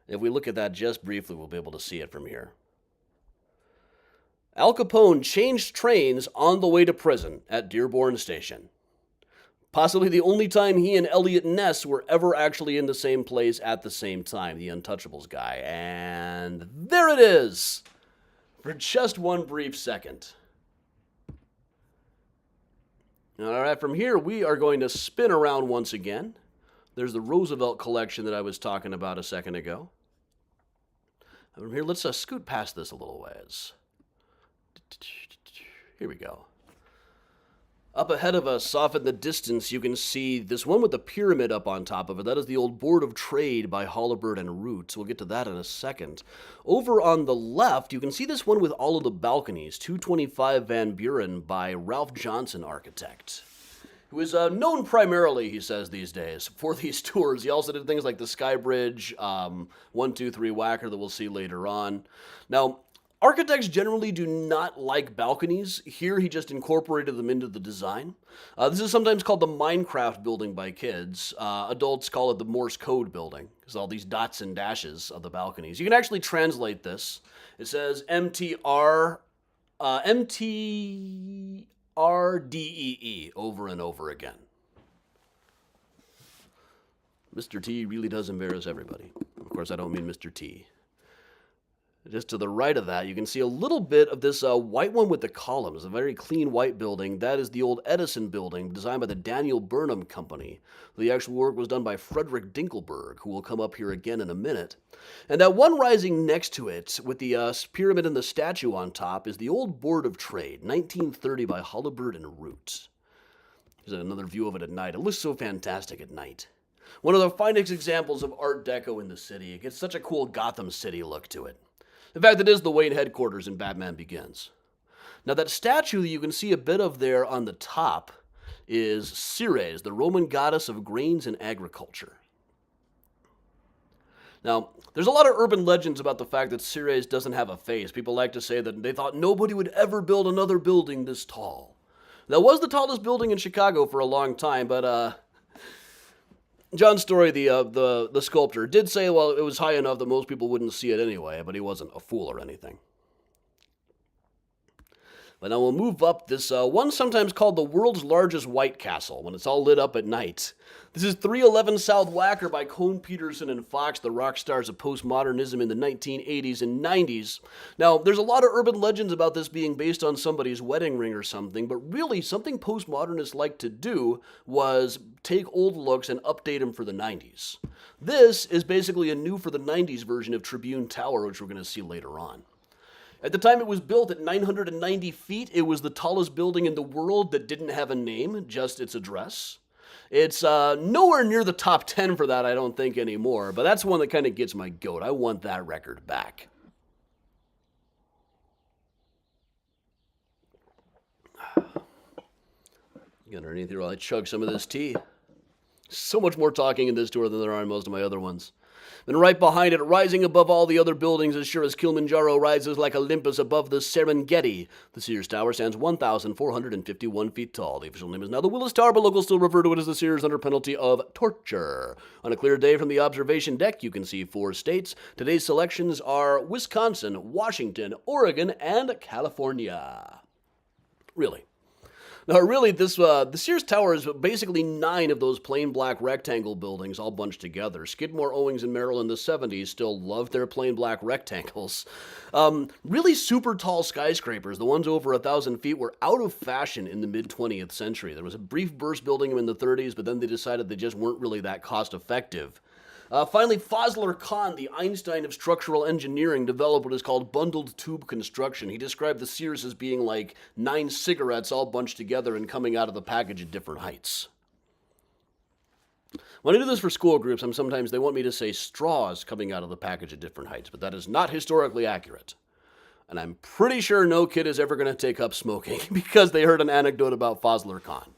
If we look at that just briefly, we'll be able to see it from here. Al Capone changed trains on the way to prison at Dearborn Station. Possibly the only time he and Elliot Ness were ever actually in the same place at the same time, the Untouchables guy. And there it is! For just one brief second. Alright, from here we are going to spin around once again. There's the Roosevelt collection that I was talking about a second ago. And from here, let's scoot past this a little ways. Here we go. Up ahead of us, off in the distance, you can see this one with the pyramid up on top of it. That is the old Board of Trade by Holabird and Roots. We'll get to that in a second. Over on the left, you can see this one with all of the balconies, 225 Van Buren by Ralph Johnson Architect, who is known primarily, he says these days, for these tours. He also did things like the Sky Bridge, 123 Whacker that we'll see later on. Now, architects generally do not like balconies. Here, he just incorporated them into the design. This is sometimes called the Minecraft building by kids. Adults call it the Morse code building, because all these dots and dashes of the balconies. You can actually translate this. It says MTRDEE over and over again. Mr. T really does embarrass everybody. Of course, I don't mean Mr. T. Just to the right of that, you can see a little bit of this white one with the columns, a very clean white building. That is the old Edison building, designed by the Daniel Burnham Company. The actual work was done by Frederick Dinkelberg, who will come up here again in a minute. And that one rising next to it, with the pyramid and the statue on top, is the old Board of Trade, 1930 by Holabird and Roots. Here's another view of it at night. It looks so fantastic at night. One of the finest examples of Art Deco in the city. It gets such a cool Gotham City look to it. In fact, it is the Wayne headquarters in Batman Begins. Now, that statue that you can see a bit of there on the top is Ceres, the Roman goddess of grains and agriculture. Now, there's a lot of urban legends about the fact that Ceres doesn't have a face. People like to say that they thought nobody would ever build another building this tall. That was the tallest building in Chicago for a long time, but John Story, the sculptor, did say, well, it was high enough that most people wouldn't see it anyway, but he wasn't a fool or anything. But now we'll move up this one sometimes called the world's largest White Castle when it's all lit up at night. This is 311 South Wacker by Cone Peterson and Fox, the rock stars of postmodernism in the 1980s and 90s. Now, there's a lot of urban legends about this being based on somebody's wedding ring or something, but really something postmodernists liked to do was take old looks and update them for the 90s. This is basically a new for the 90s version of Tribune Tower, which we're going to see later on. At the time it was built at 990 feet, it was the tallest building in the world that didn't have a name, just its address. It's nowhere near the top 10 for that, I don't think, anymore, but that's one that kind of gets my goat. I want that record back. Get underneath here while I chug some of this tea. So much more talking in this tour than there are in most of my other ones. And right behind it, rising above all the other buildings, as sure as Kilimanjaro rises like Olympus above the Serengeti, the Sears Tower stands 1,451 feet tall. The official name is now the Willis Tower, but locals still refer to it as the Sears under penalty of torture. On a clear day from the observation deck, you can see 4 states. Today's selections are Wisconsin, Washington, Oregon, and California. Really. No, really, the Sears Tower is basically 9 of those plain black rectangle buildings all bunched together. Skidmore, Owings, and Merrill in the 70s still loved their plain black rectangles. Really super tall skyscrapers, the ones over 1,000 feet, were out of fashion in the mid-20th century. There was a brief burst building them in the 30s, but then they decided they just weren't really that cost-effective. Finally, Fazlur Khan, the Einstein of structural engineering, developed what is called bundled tube construction. He described the Sears as being like 9 cigarettes all bunched together and coming out of the package at different heights. When I do this for school groups, sometimes they want me to say straws coming out of the package at different heights, but that is not historically accurate. And I'm pretty sure no kid is ever going to take up smoking because they heard an anecdote about Fazlur Khan.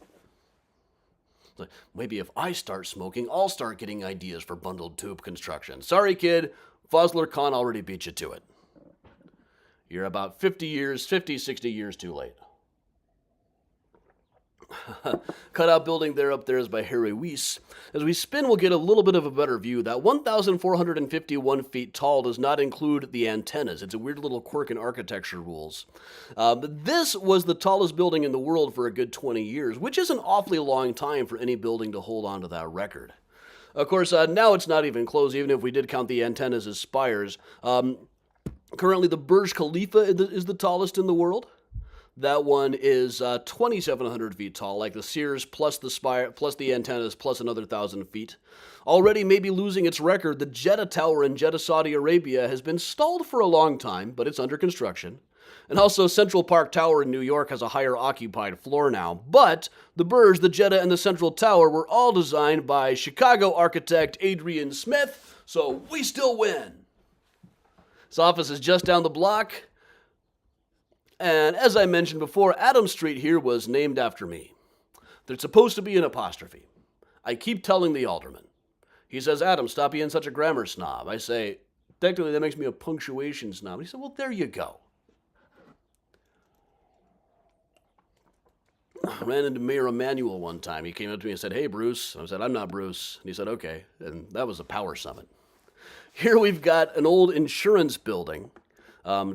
Maybe if I start smoking, I'll start getting ideas for bundled tube construction. Sorry, kid. Fazlur Khan already beat you to it. You're about 60 years too late. Cutout building there up there is by Harry Weiss. As we spin, we'll get a little bit of a better view. That 1,451 feet tall does not include the antennas. It's a weird little quirk in architecture rules. But this was the tallest building in the world for a good 20 years, which is an awfully long time for any building to hold on to that record. Of course, now it's not even close, even if we did count the antennas as spires. Currently, the Burj Khalifa is the tallest in the world. That one is 2,700 feet tall, like the Sears plus the spire, plus the antennas, plus another 1,000 feet. Already maybe losing its record, the Jeddah Tower in Jeddah, Saudi Arabia has been stalled for a long time, but it's under construction. And also Central Park Tower in New York has a higher occupied floor now. But the Burj, the Jeddah, and the Central Tower were all designed by Chicago architect Adrian Smith, so we still win. His office is just down the block. And as I mentioned before, Adam Street here was named after me. There's supposed to be an apostrophe. I keep telling the alderman. He says, Adam, stop being such a grammar snob. I say, technically that makes me a punctuation snob. He said, well, there you go. I ran into Mayor Emanuel one time. He came up to me and said, hey, Bruce. I said, I'm not Bruce. And he said, okay. And that was a power summit. Here we've got an old insurance building.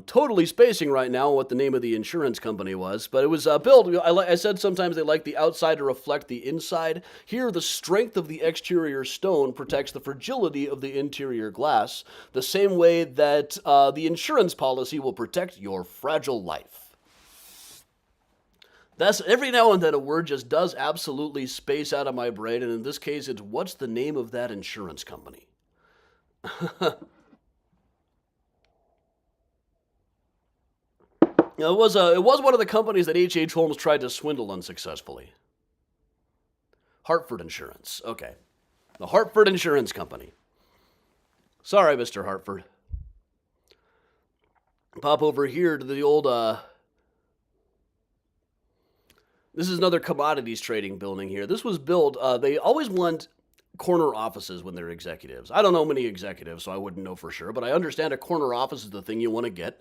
Totally spacing right now what the name of the insurance company was, but it was built. I said sometimes they like the outside to reflect the inside. Here, the strength of the exterior stone protects the fragility of the interior glass, the same way that the insurance policy will protect your fragile life. That's every now and then a word just does absolutely space out of my brain, and in this case, it's what's the name of that insurance company? It was one of the companies that H.H. Holmes tried to swindle unsuccessfully. Hartford Insurance. Okay. The Hartford Insurance Company. Sorry, Mr. Hartford. Pop over here to the old, this is another commodities trading building here. This was built, they always want corner offices when they're executives. I don't know many executives, so I wouldn't know for sure, but I understand a corner office is the thing you want to get.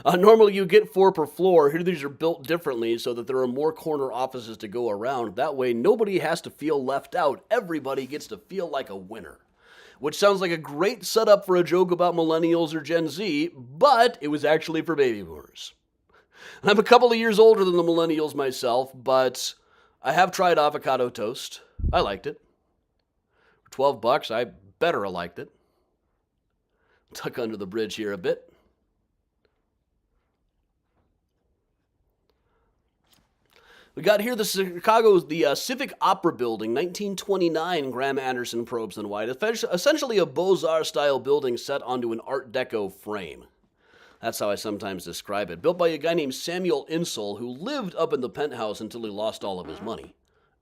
Normally you get 4 per floor. Here these are built differently so that there are more corner offices to go around. That way nobody has to feel left out. Everybody gets to feel like a winner. Which sounds like a great setup for a joke about millennials or Gen Z, but it was actually for baby boomers. And I'm a couple of years older than the millennials myself, but I have tried avocado toast. I liked it. $12, I better have liked it. Tuck under the bridge here a bit. We got here the Civic Opera Building, 1929, Graham Anderson, Probst and White. Essentially a Beaux-Arts style building set onto an Art Deco frame. That's how I sometimes describe it. Built by a guy named Samuel Insull, who lived up in the penthouse until he lost all of his money.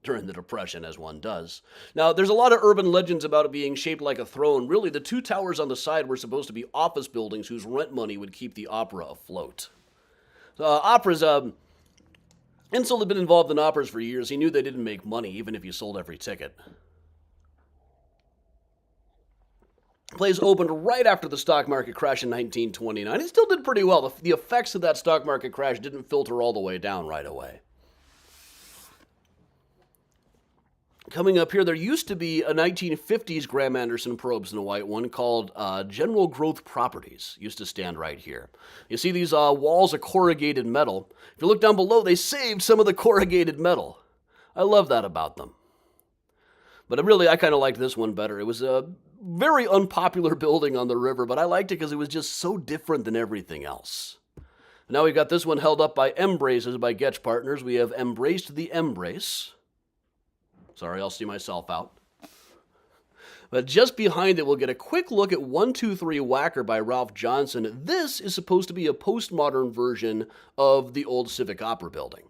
During the Depression, as one does. Now, there's a lot of urban legends about it being shaped like a throne. Really, the 2 towers on the side were supposed to be office buildings whose rent money would keep the opera afloat. Insull had been involved in operas for years. He knew they didn't make money, even if you sold every ticket. Plays opened right after the stock market crash in 1929. It still did pretty well. The effects of that stock market crash didn't filter all the way down right away. Coming up here, there used to be a 1950s Graham Anderson Probes in a white one called General Growth Properties. Used to stand right here. You see these walls of corrugated metal. If you look down below, they saved some of the corrugated metal. I love that about them. But I kind of liked this one better. It was a very unpopular building on the river, but I liked it because it was just so different than everything else. Now we got this one held up by Embraces by Getch Partners. We have Embraced the Embrace. Sorry, I'll see myself out. But just behind it, we'll get a quick look at 123 Whacker by Ralph Johnson. This is supposed to be a postmodern version of the old Civic Opera building.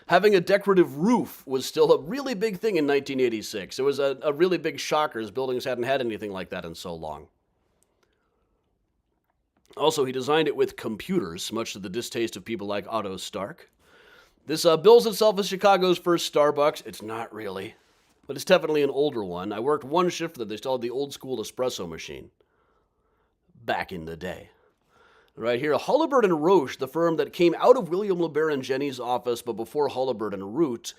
Having a decorative roof was still a really big thing in 1986. It was a really big shocker, as buildings hadn't had anything like that in so long. Also, he designed it with computers, much to the distaste of people like Otto Stark. This bills itself as Chicago's first Starbucks. It's not really, but it's definitely an older one. I worked one shift that they still had the old school espresso machine back in the day. Right here, Holabird and Roche, the firm that came out of William LeBaron Jennings' office, but before Holabird and Root,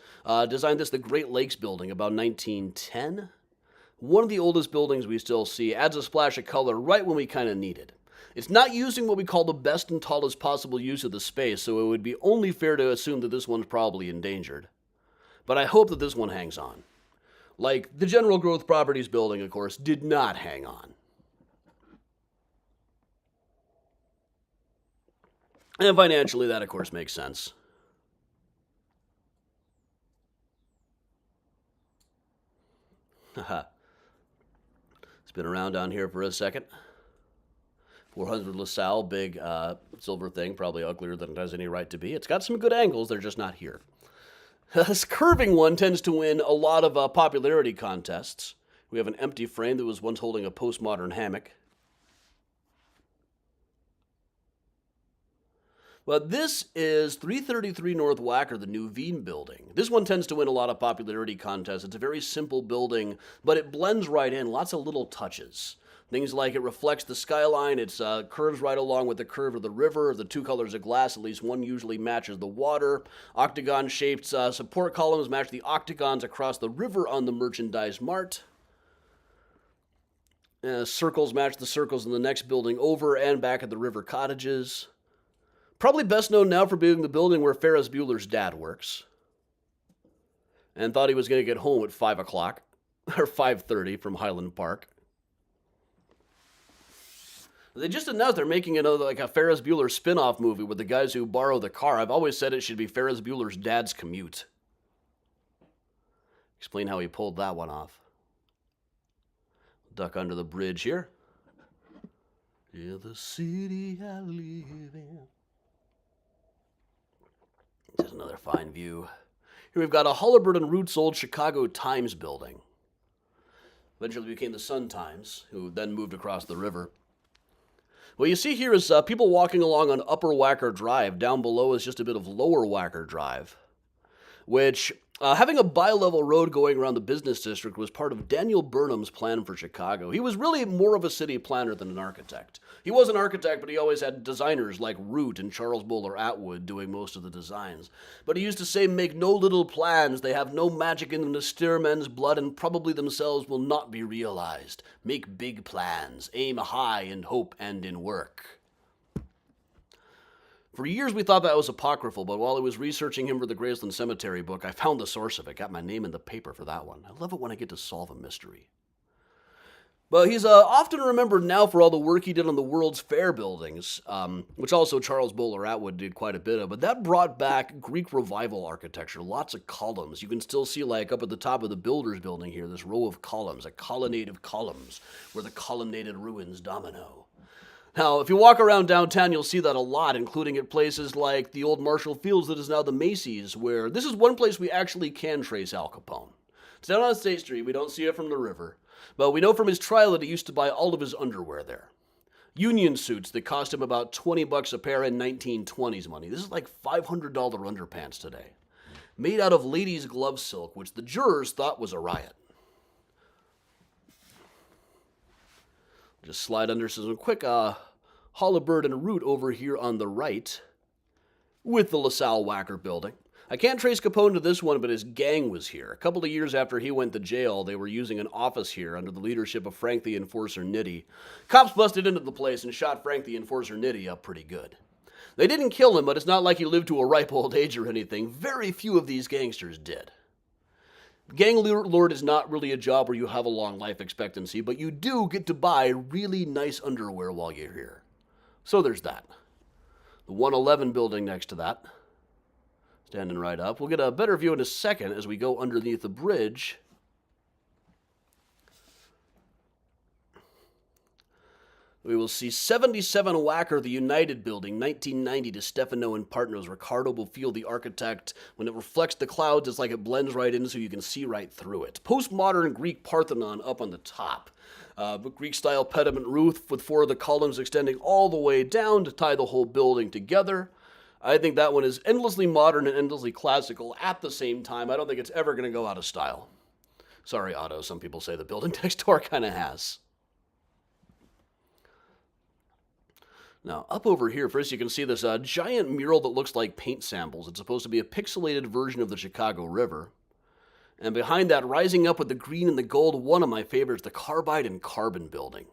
designed this, the Great Lakes building, about 1910. One of the oldest buildings we still see, adds a splash of color right when we kind of need it. It's not using what we call the best and tallest possible use of the space, so it would be only fair to assume that this one's probably endangered. But I hope that this one hangs on. Like, the General Growth Properties building, of course, did not hang on. And financially, that, of course, makes sense. Haha. It's been around down here for a second. 400 LaSalle, big silver thing, probably uglier than it has any right to be. It's got some good angles, they're just not here. This curving one tends to win a lot of popularity contests. We have an empty frame that was once holding a postmodern hammock. But this is 333 North Wacker, the New Veen building. This one tends to win a lot of popularity contests. It's a very simple building, but it blends right in, lots of little touches. Things like it reflects the skyline, it curves right along with the curve of the river, the two colors of glass, at least one usually matches the water. Octagon-shaped support columns match the octagons across the river on the Merchandise Mart. Circles match the circles in the next building over and back at the river cottages. Probably best known now for being the building where Ferris Bueller's dad works. And thought he was going to get home at 5 o'clock, or 5:30 from Highland Park. They just announced they're making another, like a Ferris Bueller spin-off movie with the guys who borrow the car. I've always said it should be Ferris Bueller's Dad's Commute. Explain how he pulled that one off. Duck under the bridge here. Yeah, the city I live in. This is another fine view. Here we've got a Holabird and Roots old Chicago Times building. Eventually became the Sun-Times, who then moved across the river. What you see here is people walking along on Upper Wacker Drive. Down below is just a bit of Lower Wacker Drive, which, having a bi-level road going around the business district was part of Daniel Burnham's plan for Chicago. He was really more of a city planner than an architect. He was an architect, but he always had designers like Root and Charles Bowler Atwood doing most of the designs. But he used to say, make no little plans, they have no magic in them to stir men's blood, and probably themselves will not be realized. Make big plans, aim high in hope and in work. For years we thought that was apocryphal, but while I was researching him for the Graceland Cemetery book, I found the source of it, got my name in the paper for that one. I love it when I get to solve a mystery. But he's often remembered now for all the work he did on the World's Fair buildings, which also Charles Bowler Atwood did quite a bit of. But that brought back Greek Revival architecture, lots of columns. You can still see, like, up at the top of the Builders building here, this row of columns, a colonnade of columns, where the columnated ruins domino. Now, if you walk around downtown, you'll see that a lot, including at places like the old Marshall Fields that is now the Macy's, where this is one place we actually can trace Al Capone. It's down on State Street. We don't see it from the river. But we know from his trial that he used to buy all of his underwear there. Union suits that cost him about $20 a pair in 1920s money. This is like $500 underpants today. Made out of ladies' glove silk, which the jurors thought was a riot. Just slide under some quick Holabird and Root over here on the right with the LaSalle Wacker building. I can't trace Capone to this one, but his gang was here. A couple of years after he went to jail, they were using an office here under the leadership of Frank the Enforcer Nitti. Cops busted into the place and shot Frank the Enforcer Nitti up pretty good. They didn't kill him, but it's not like he lived to a ripe old age or anything. Very few of these gangsters did. Gang lord is not really a job where you have a long life expectancy, but you do get to buy really nice underwear while you're here. So there's that. The 111 building next to that. Standing right up. We'll get a better view in a second as we go underneath the bridge. We will see 77 Wacker, the United Building, 1990 to Stefano and Partners. Ricardo Bofill, the architect. When it reflects the clouds, it's like it blends right in so you can see right through it. Postmodern Greek Parthenon up on the top. Greek-style pediment roof with 4 of the columns extending all the way down to tie the whole building together. I think that one is endlessly modern and endlessly classical at the same time. I don't think it's ever going to go out of style. Sorry, Otto. Some people say the building next door kind of has. Now, up over here, first you can see this giant mural that looks like paint samples. It's supposed to be a pixelated version of the Chicago River. And behind that, rising up with the green and the gold, one of my favorites, the Carbide and Carbon Building.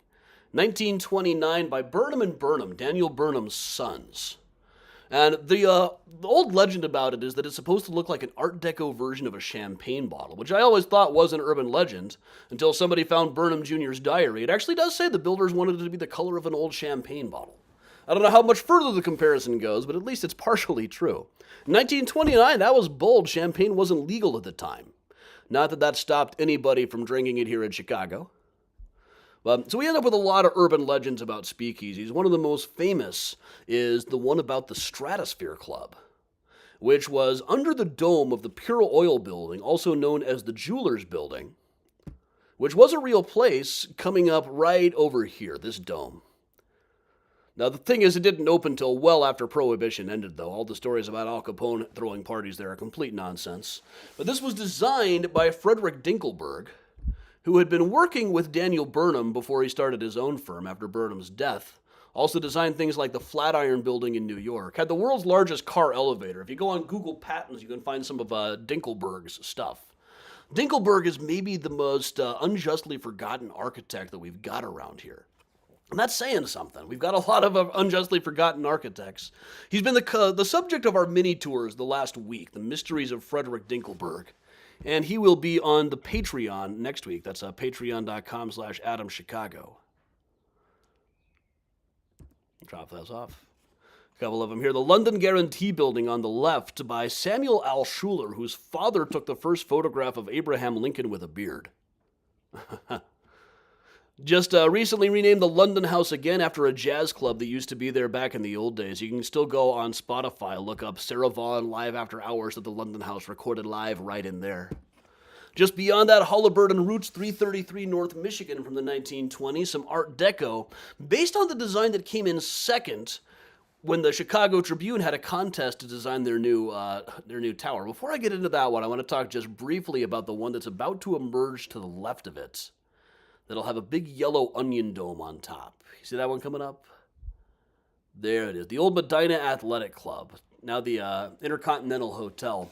1929 by Burnham and Burnham, Daniel Burnham's sons. And the old legend about it is that it's supposed to look like an Art Deco version of a champagne bottle, which I always thought was an urban legend until somebody found Burnham Jr.'s diary. It actually does say the builders wanted it to be the color of an old champagne bottle. I don't know how much further the comparison goes, but at least it's partially true. In 1929, that was bold. Champagne wasn't legal at the time. Not that that stopped anybody from drinking it here in Chicago. So we end up with a lot of urban legends about speakeasies. One of the most famous is the one about the Stratosphere Club, which was under the dome of the Pure Oil Building, also known as the Jewelers Building, which was a real place coming up right over here, this dome. Now, the thing is, it didn't open till well after Prohibition ended, though. All the stories about Al Capone throwing parties there are complete nonsense. But this was designed by Frederick Dinkelberg, who had been working with Daniel Burnham before he started his own firm after Burnham's death. Also designed things like the Flatiron Building in New York. Had the world's largest car elevator. If you go on Google Patents, you can find some of Dinkelberg's stuff. Dinkelberg is maybe the most unjustly forgotten architect that we've got around here. And that's saying something. We've got a lot of unjustly forgotten architects. He's been the subject of our mini tours the last week, The Mysteries of Frederick Dinkelberg. And he will be on the Patreon next week. That's patreon.com/AdamChicago. Drop those off. A couple of them here. The London Guarantee Building on the left by Samuel Al Schuler, whose father took the first photograph of Abraham Lincoln with a beard. Just recently renamed the London House again after a jazz club that used to be there back in the old days. You can still go on Spotify, look up Sarah Vaughan Live After Hours at the London House, recorded live right in there. Just beyond that, Halliburton Roots, 333 North Michigan from the 1920s, some Art Deco, based on the design that came in second when the Chicago Tribune had a contest to design their new tower. Before I get into that one, I want to talk just briefly about the one that's about to emerge to the left of it. That'll have a big yellow onion dome on top. You see that one coming up? There it is. The old Medina Athletic Club, now the Intercontinental Hotel.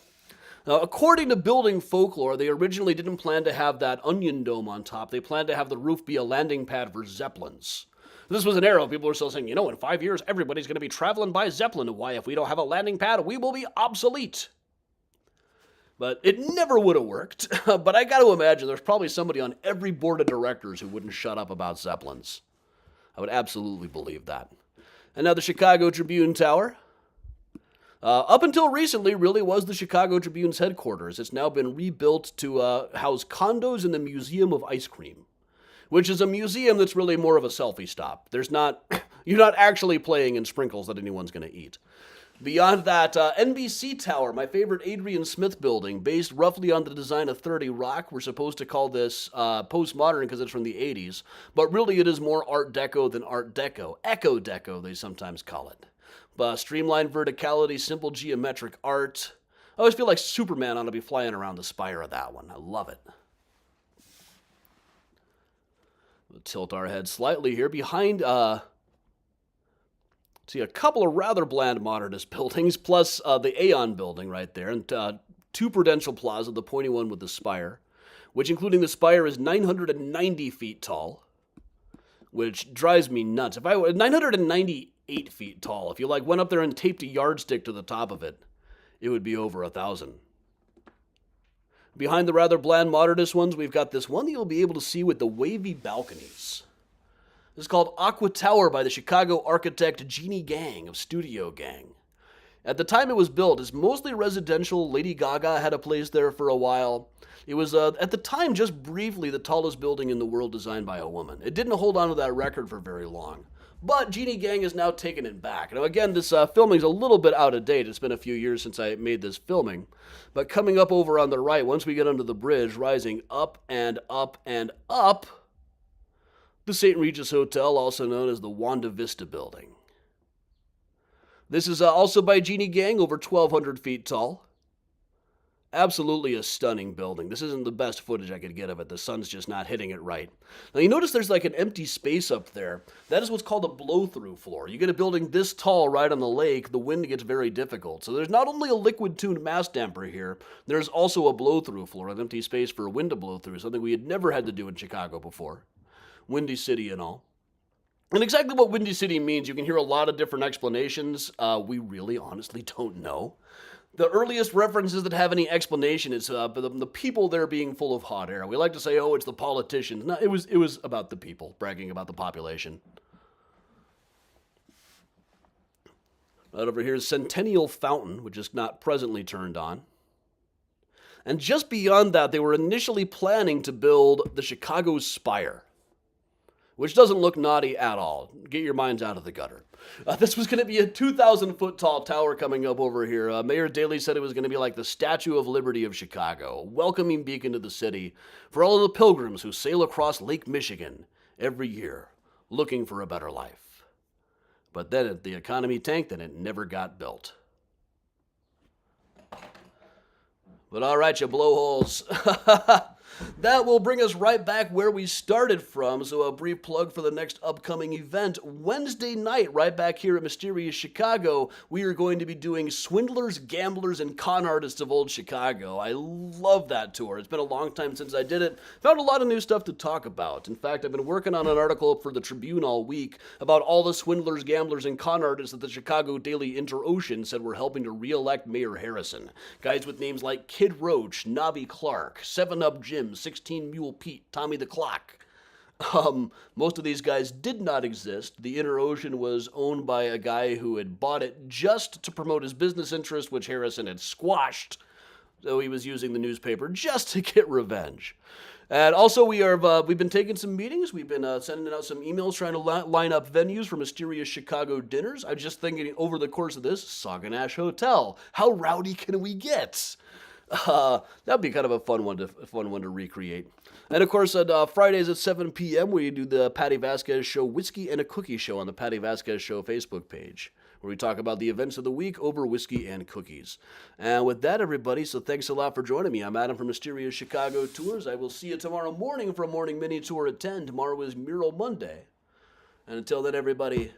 Now, according to building folklore, they originally didn't plan to have that onion dome on top. They planned to have the roof be a landing pad for Zeppelins. This was an era people were still saying, in 5 years, everybody's going to be traveling by Zeppelin. Why, if we don't have a landing pad, we will be obsolete. But it never would have worked. But I got to imagine there's probably somebody on every board of directors who wouldn't shut up about Zeppelins. I would absolutely believe that. And now the Chicago Tribune Tower. Up until recently, really was the Chicago Tribune's headquarters. It's now been rebuilt to house condos in the Museum of Ice Cream, which is a museum that's really more of a selfie stop. You're not actually playing in sprinkles that anyone's going to eat. Beyond that, NBC Tower, my favorite Adrian Smith building, based roughly on the design of 30 Rock. We're supposed to call this postmodern because it's from the 80s, but really it is more Art Deco than Art Deco. Echo Deco, they sometimes call it. Streamlined verticality, simple geometric art. I always feel like Superman ought to be flying around the spire of that one. I love it. We'll tilt our head slightly here. Behind See a couple of rather bland modernist buildings, plus the Aon building right there, and two Prudential Plaza, the pointy one with the spire, which including the spire is 990 feet tall, which drives me nuts. If I were 998 feet tall, if you like went up there and taped a yardstick to the top of it, it would be over 1,000. Behind the rather bland modernist ones, we've got this one that you'll be able to see with the wavy balconies. This is called Aqua Tower by the Chicago architect Jeannie Gang of Studio Gang. At the time it was built, it's mostly residential. Lady Gaga had a place there for a while. It was, at the time, just briefly, the tallest building in the world designed by a woman. It didn't hold on to that record for very long. But Jeannie Gang has now taken it back. Now, again, this filming's a little bit out of date. It's been a few years since I made this filming. But coming up over on the right, once we get under the bridge, rising up and up and up, the St. Regis Hotel, also known as the Wanda Vista Building. This is also by Jeannie Gang, over 1,200 feet tall. Absolutely a stunning building. This isn't the best footage I could get of it. The sun's just not hitting it right. Now you notice there's like an empty space up there. That is what's called a blow-through floor. You get a building this tall right on the lake, the wind gets very difficult. So there's not only a liquid-tuned mass damper here, there's also a blow-through floor, an empty space for a wind to blow through, something we had never had to do in Chicago before. Windy City and all. And exactly what Windy City means, you can hear a lot of different explanations. We really honestly don't know. The earliest references that have any explanation is the people there being full of hot air. We like to say, oh, it's the politicians. No, it was about the people, bragging about the population. Right over here is Centennial Fountain, which is not presently turned on. And just beyond that, they were initially planning to build the Chicago Spire, which doesn't look naughty at all. Get your minds out of the gutter. This was going to be a 2,000-foot tall tower coming up over here. Mayor Daley said it was going to be like the Statue of Liberty of Chicago, a welcoming beacon to the city for all of the pilgrims who sail across Lake Michigan every year looking for a better life. But then the economy tanked and it never got built. But all right, you blowholes. That will bring us right back where we started from, so a brief plug for the next upcoming event. Wednesday night, right back here at Mysterious Chicago, we are going to be doing Swindlers, Gamblers, and Con Artists of Old Chicago. I love that tour. It's been a long time since I did it. Found a lot of new stuff to talk about. In fact, I've been working on an article for the Tribune all week about all the swindlers, gamblers, and con artists that the Chicago Daily Inter-Ocean said were helping to re-elect Mayor Harrison. Guys with names like Kid Roach, Nobby Clark, 7-Up Jim, 16 Mule Pete, Tommy the Clock. Most of these guys did not exist. The Inter-Ocean was owned by a guy who had bought it just to promote his business interest, which Harrison had squashed. So he was using the newspaper just to get revenge. And also we've been taking some meetings. We've been sending out some emails trying to line up venues for Mysterious Chicago dinners. I was just thinking over the course of this, Sauganash Hotel. How rowdy can we get? That'd be kind of a fun one to recreate. And of course, on Fridays at 7 p.m., we do the Patty Vasquez Show Whiskey and a Cookie Show on the Patty Vasquez Show Facebook page, where we talk about the events of the week over whiskey and cookies. And with that, everybody, so thanks a lot for joining me. I'm Adam from Mysterious Chicago Tours. I will see you tomorrow morning for a morning mini tour at 10. Tomorrow is Mural Monday. And until then, everybody,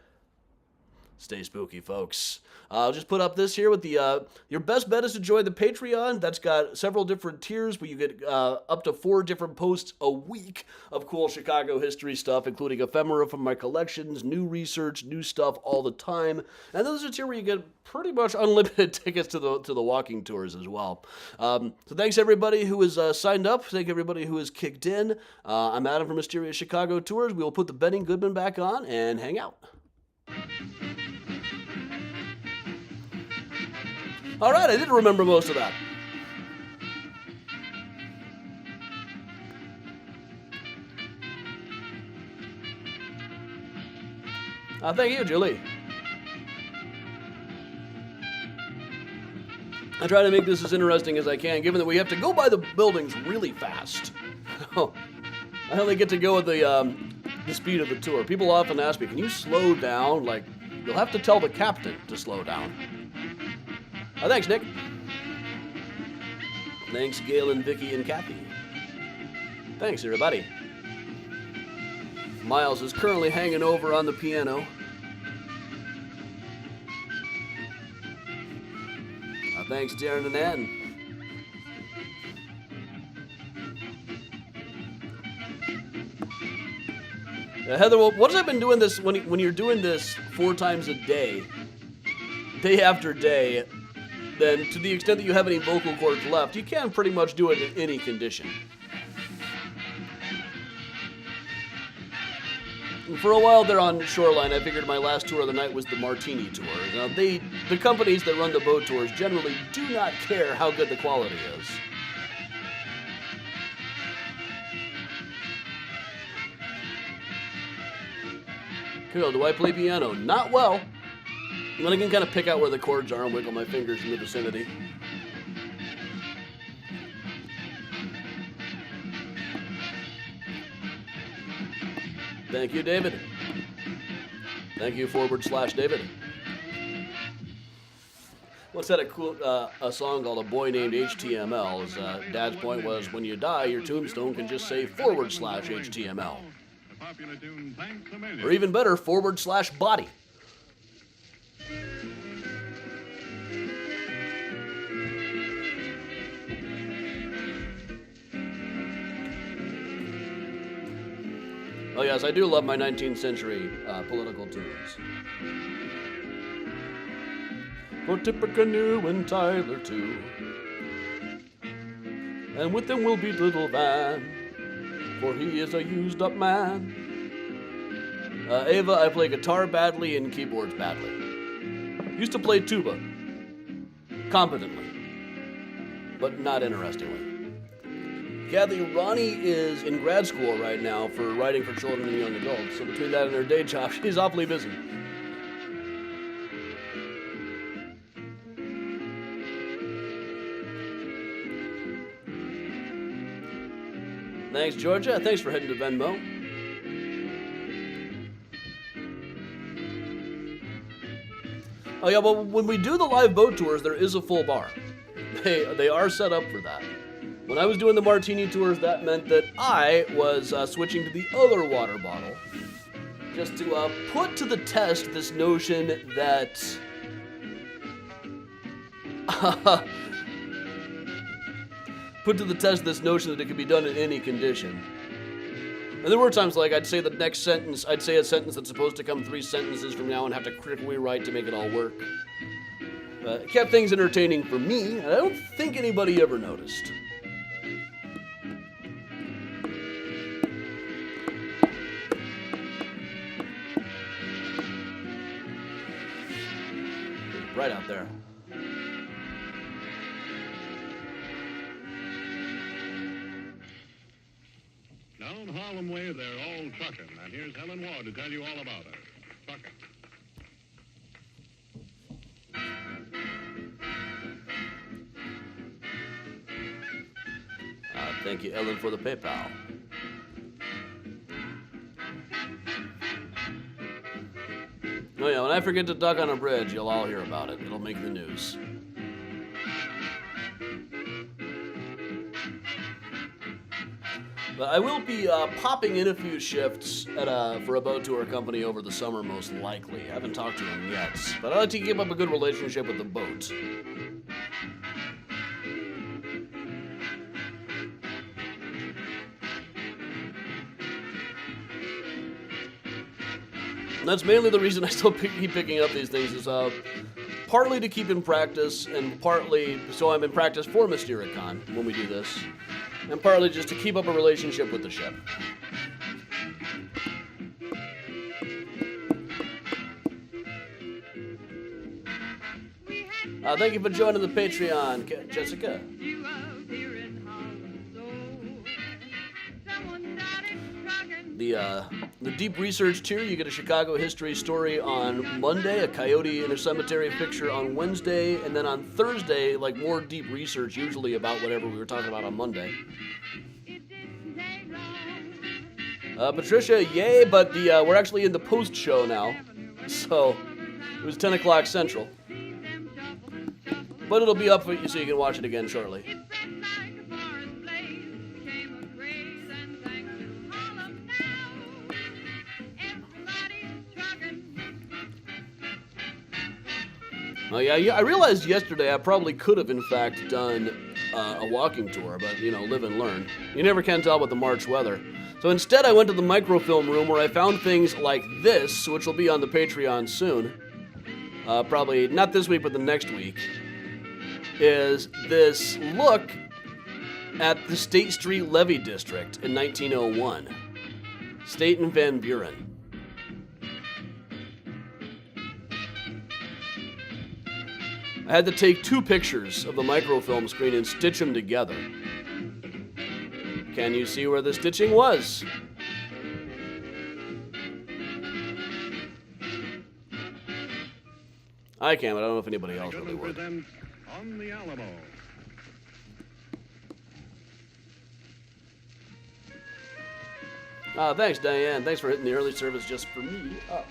stay spooky, folks. I'll just put up this here with the, your best bet is to join the Patreon. That's got several different tiers where you get up to 4 different posts a week of cool Chicago history stuff, including ephemera from my collections, new research, new stuff all the time. And then there's a tier where you get pretty much unlimited tickets to the walking tours as well. So thanks everybody who has signed up. Thank everybody who has kicked in. I'm Adam from Mysterious Chicago Tours. We will put the Benny Goodman back on and hang out. All right, I did remember most of that. Thank you, Julie. I try to make this as interesting as I can, given that we have to go by the buildings really fast. I only get to go at the speed of the tour. People often ask me, can you slow down? Like, you'll have to tell the captain to slow down. Thanks, Nick. Thanks, Gail and Vicky and Kathy. Thanks, everybody. Miles is currently hanging over on the piano. Thanks, Darren and Ann. Heather, well, what have I been doing this when you're doing this 4 times a day after day? Then, to the extent that you have any vocal cords left, you can pretty much do it in any condition. For a while there on Shoreline, I figured my last tour of the night was the Martini Tour. Now, the companies that run the boat tours generally do not care how good the quality is. Cool, do I play piano? Not well. Then I can kind of pick out where the chords are and wiggle my fingers in the vicinity. Thank you, David. Thank you, /David. Once had a cool a song called "A Boy Named HTML." His dad's point was, when you die, your tombstone can just say /HTML. Popular tune, Thanks a Million. Or even better, /body. Oh yes, I do love my 19th century political tunes. For Tippecanoe and Tyler too, and with him will be little Van, for he is a used up man. Ava, I play guitar badly and keyboards badly. Used to play tuba, competently, but not interestingly. Kathy, Ronnie is in grad school right now for writing for children and young adults, so between that and her day job, she's awfully busy. Thanks, Georgia. Thanks for heading to Venmo. Oh yeah, well, when we do the live boat tours, there is a full bar. They are set up for that. When I was doing the Martini tours, that meant that I was switching to the other water bottle, just to put to the test this notion that it could be done in any condition. And there were times like I'd say the next sentence, I'd say a sentence that's supposed to come 3 sentences from now and have to critically write to make it all work. It kept things entertaining for me, and I don't think anybody ever noticed. Right out there. Down Harlem Way, they're all trucking. And here's Helen Ward to tell you all about her. Trucking. Thank you, Ellen, for the PayPal. Oh yeah, when I forget to duck on a bridge, you'll all hear about it. It'll make the news. But I will be popping in a few shifts for a boat tour company over the summer, most likely. I haven't talked to them yet, but I like to keep up a good relationship with the boat. And that's mainly the reason I still keep picking up these things, is partly to keep in practice, and partly so I'm in practice for Mystericon when we do this, and partly just to keep up a relationship with the ship. Thank you for joining the Patreon, Jessica. The deep research tier, you get a Chicago history story on Monday, a coyote in a cemetery picture on Wednesday, and then on Thursday, like more deep research, usually about whatever we were talking about on Monday. Patricia, yay, but we're actually in the post show now, so it was 10 o'clock Central. But it'll be up for you so you can watch it again shortly. Oh yeah, I realized yesterday I probably could have in fact done a walking tour, but you know, live and learn. You never can tell with the March weather. So instead I went to the microfilm room where I found things like this, which will be on the Patreon soon. Probably not this week, but the next week. Is this look at the State Street Levee District in 1901. State and Van Buren. I had to take 2 pictures of the microfilm screen and stitch them together. Can you see where the stitching was? I can, but I don't know if anybody else really would. Presents On the Alamo. Thanks, Diane. Thanks for hitting the early service just for me up.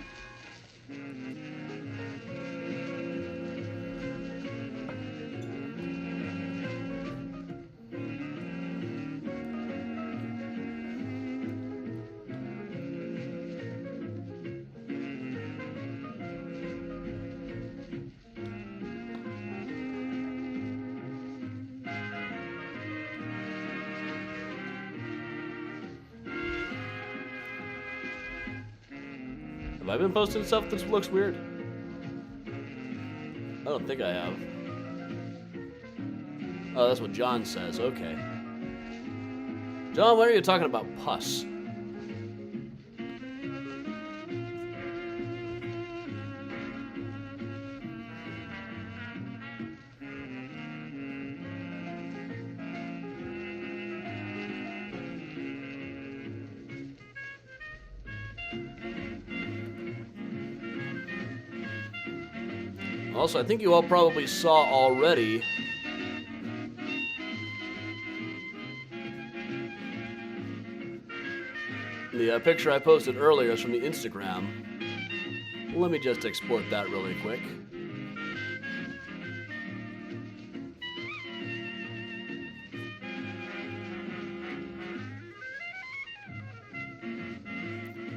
Have I been posting stuff that looks weird? I don't think I have. Oh, that's what John says. Okay. John, when are you talking about pus? Also, I think you all probably saw already the picture I posted earlier is from the Instagram. Let me just export that really quick.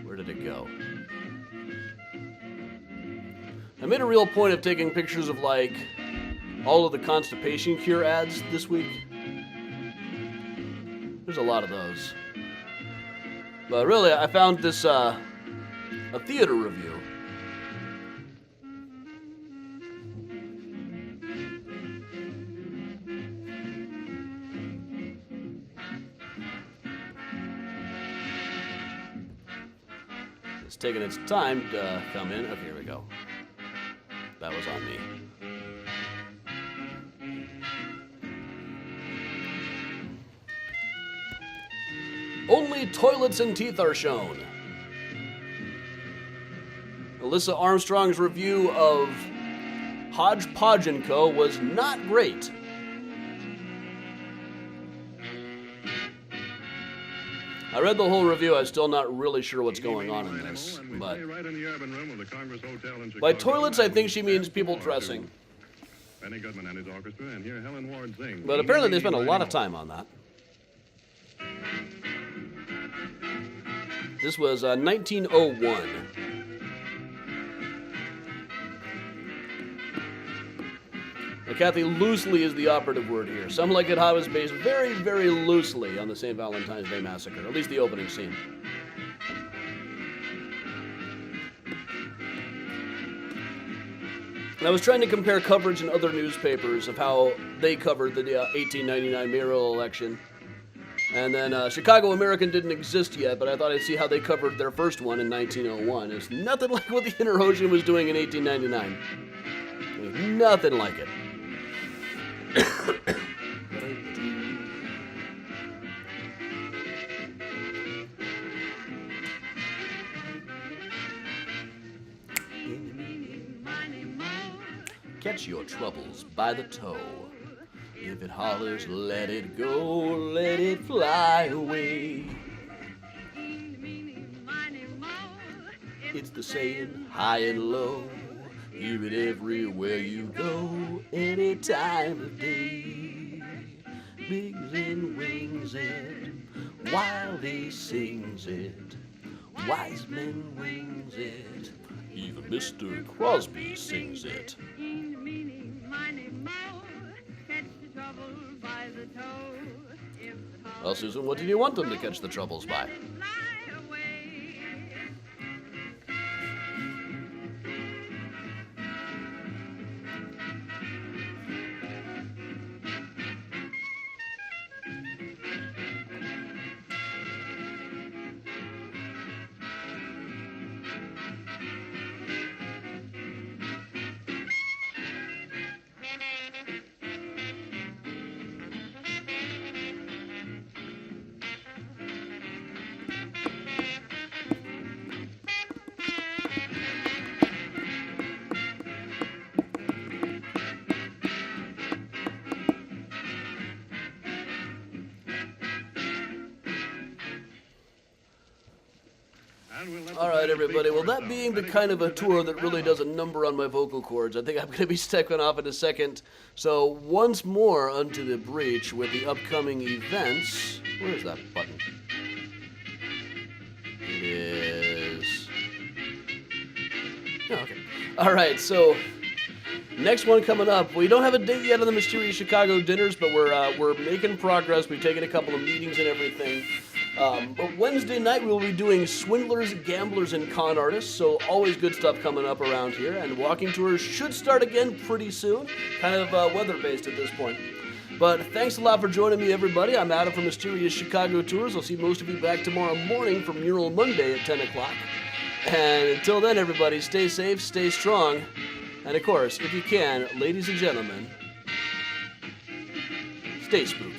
Where did it go? I made a real point of taking pictures of, like, all of the constipation cure ads this week. There's a lot of those. But really, I found this, a theater review. It's taking its time to come in. Okay, here we go. That was on me. Only toilets and teeth are shown. Alyssa Armstrong's review of Hodgepodge & Co. was not great. I read the whole review. I'm still not really sure what's going on in this. But by toilets, I think she means people dressing. Benny Goodman and his orchestra, and here Helen Ward sings. But apparently they spent a lot of time on that. This was 1901. Now, Kathy, loosely is the operative word here. Some Like It Hot was based very, very loosely on the St. Valentine's Day Massacre, at least the opening scene. And I was trying to compare coverage in other newspapers of how they covered the 1899 mayoral election. And then Chicago American didn't exist yet, but I thought I'd see how they covered their first one in 1901. It's nothing like what the Inner Ocean was doing in 1899. Nothing like it. Catch your troubles by the toe. If it hollers, let it go, let it fly away. It's the saying, high and low. Hear it everywhere you go, any time of day. Bigs and wings it, while he sings it. Wise men wings it, even Mr. Crosby sings it. Well, Susan, what did you want them to catch the troubles by? All right, everybody. Well, that being the kind of a tour that really does a number on my vocal cords, I think I'm going to be stepping off in a second. So once more unto the breach with the upcoming events. Where's that button? It is... Oh, okay. All right, so next one coming up. We don't have a date yet on the Mysterious Chicago Dinners, but we're making progress. We've taken a couple of meetings and everything. But Wednesday night we will be doing Swindlers, Gamblers, and Con Artists, so always good stuff coming up around here. And walking tours should start again pretty soon, kind of weather-based at this point. But thanks a lot for joining me, everybody. I'm Adam from Mysterious Chicago Tours. I'll see most of you back tomorrow morning for Mural Monday at 10 o'clock. And until then, everybody, stay safe, stay strong, and of course, if you can, ladies and gentlemen, stay spooky.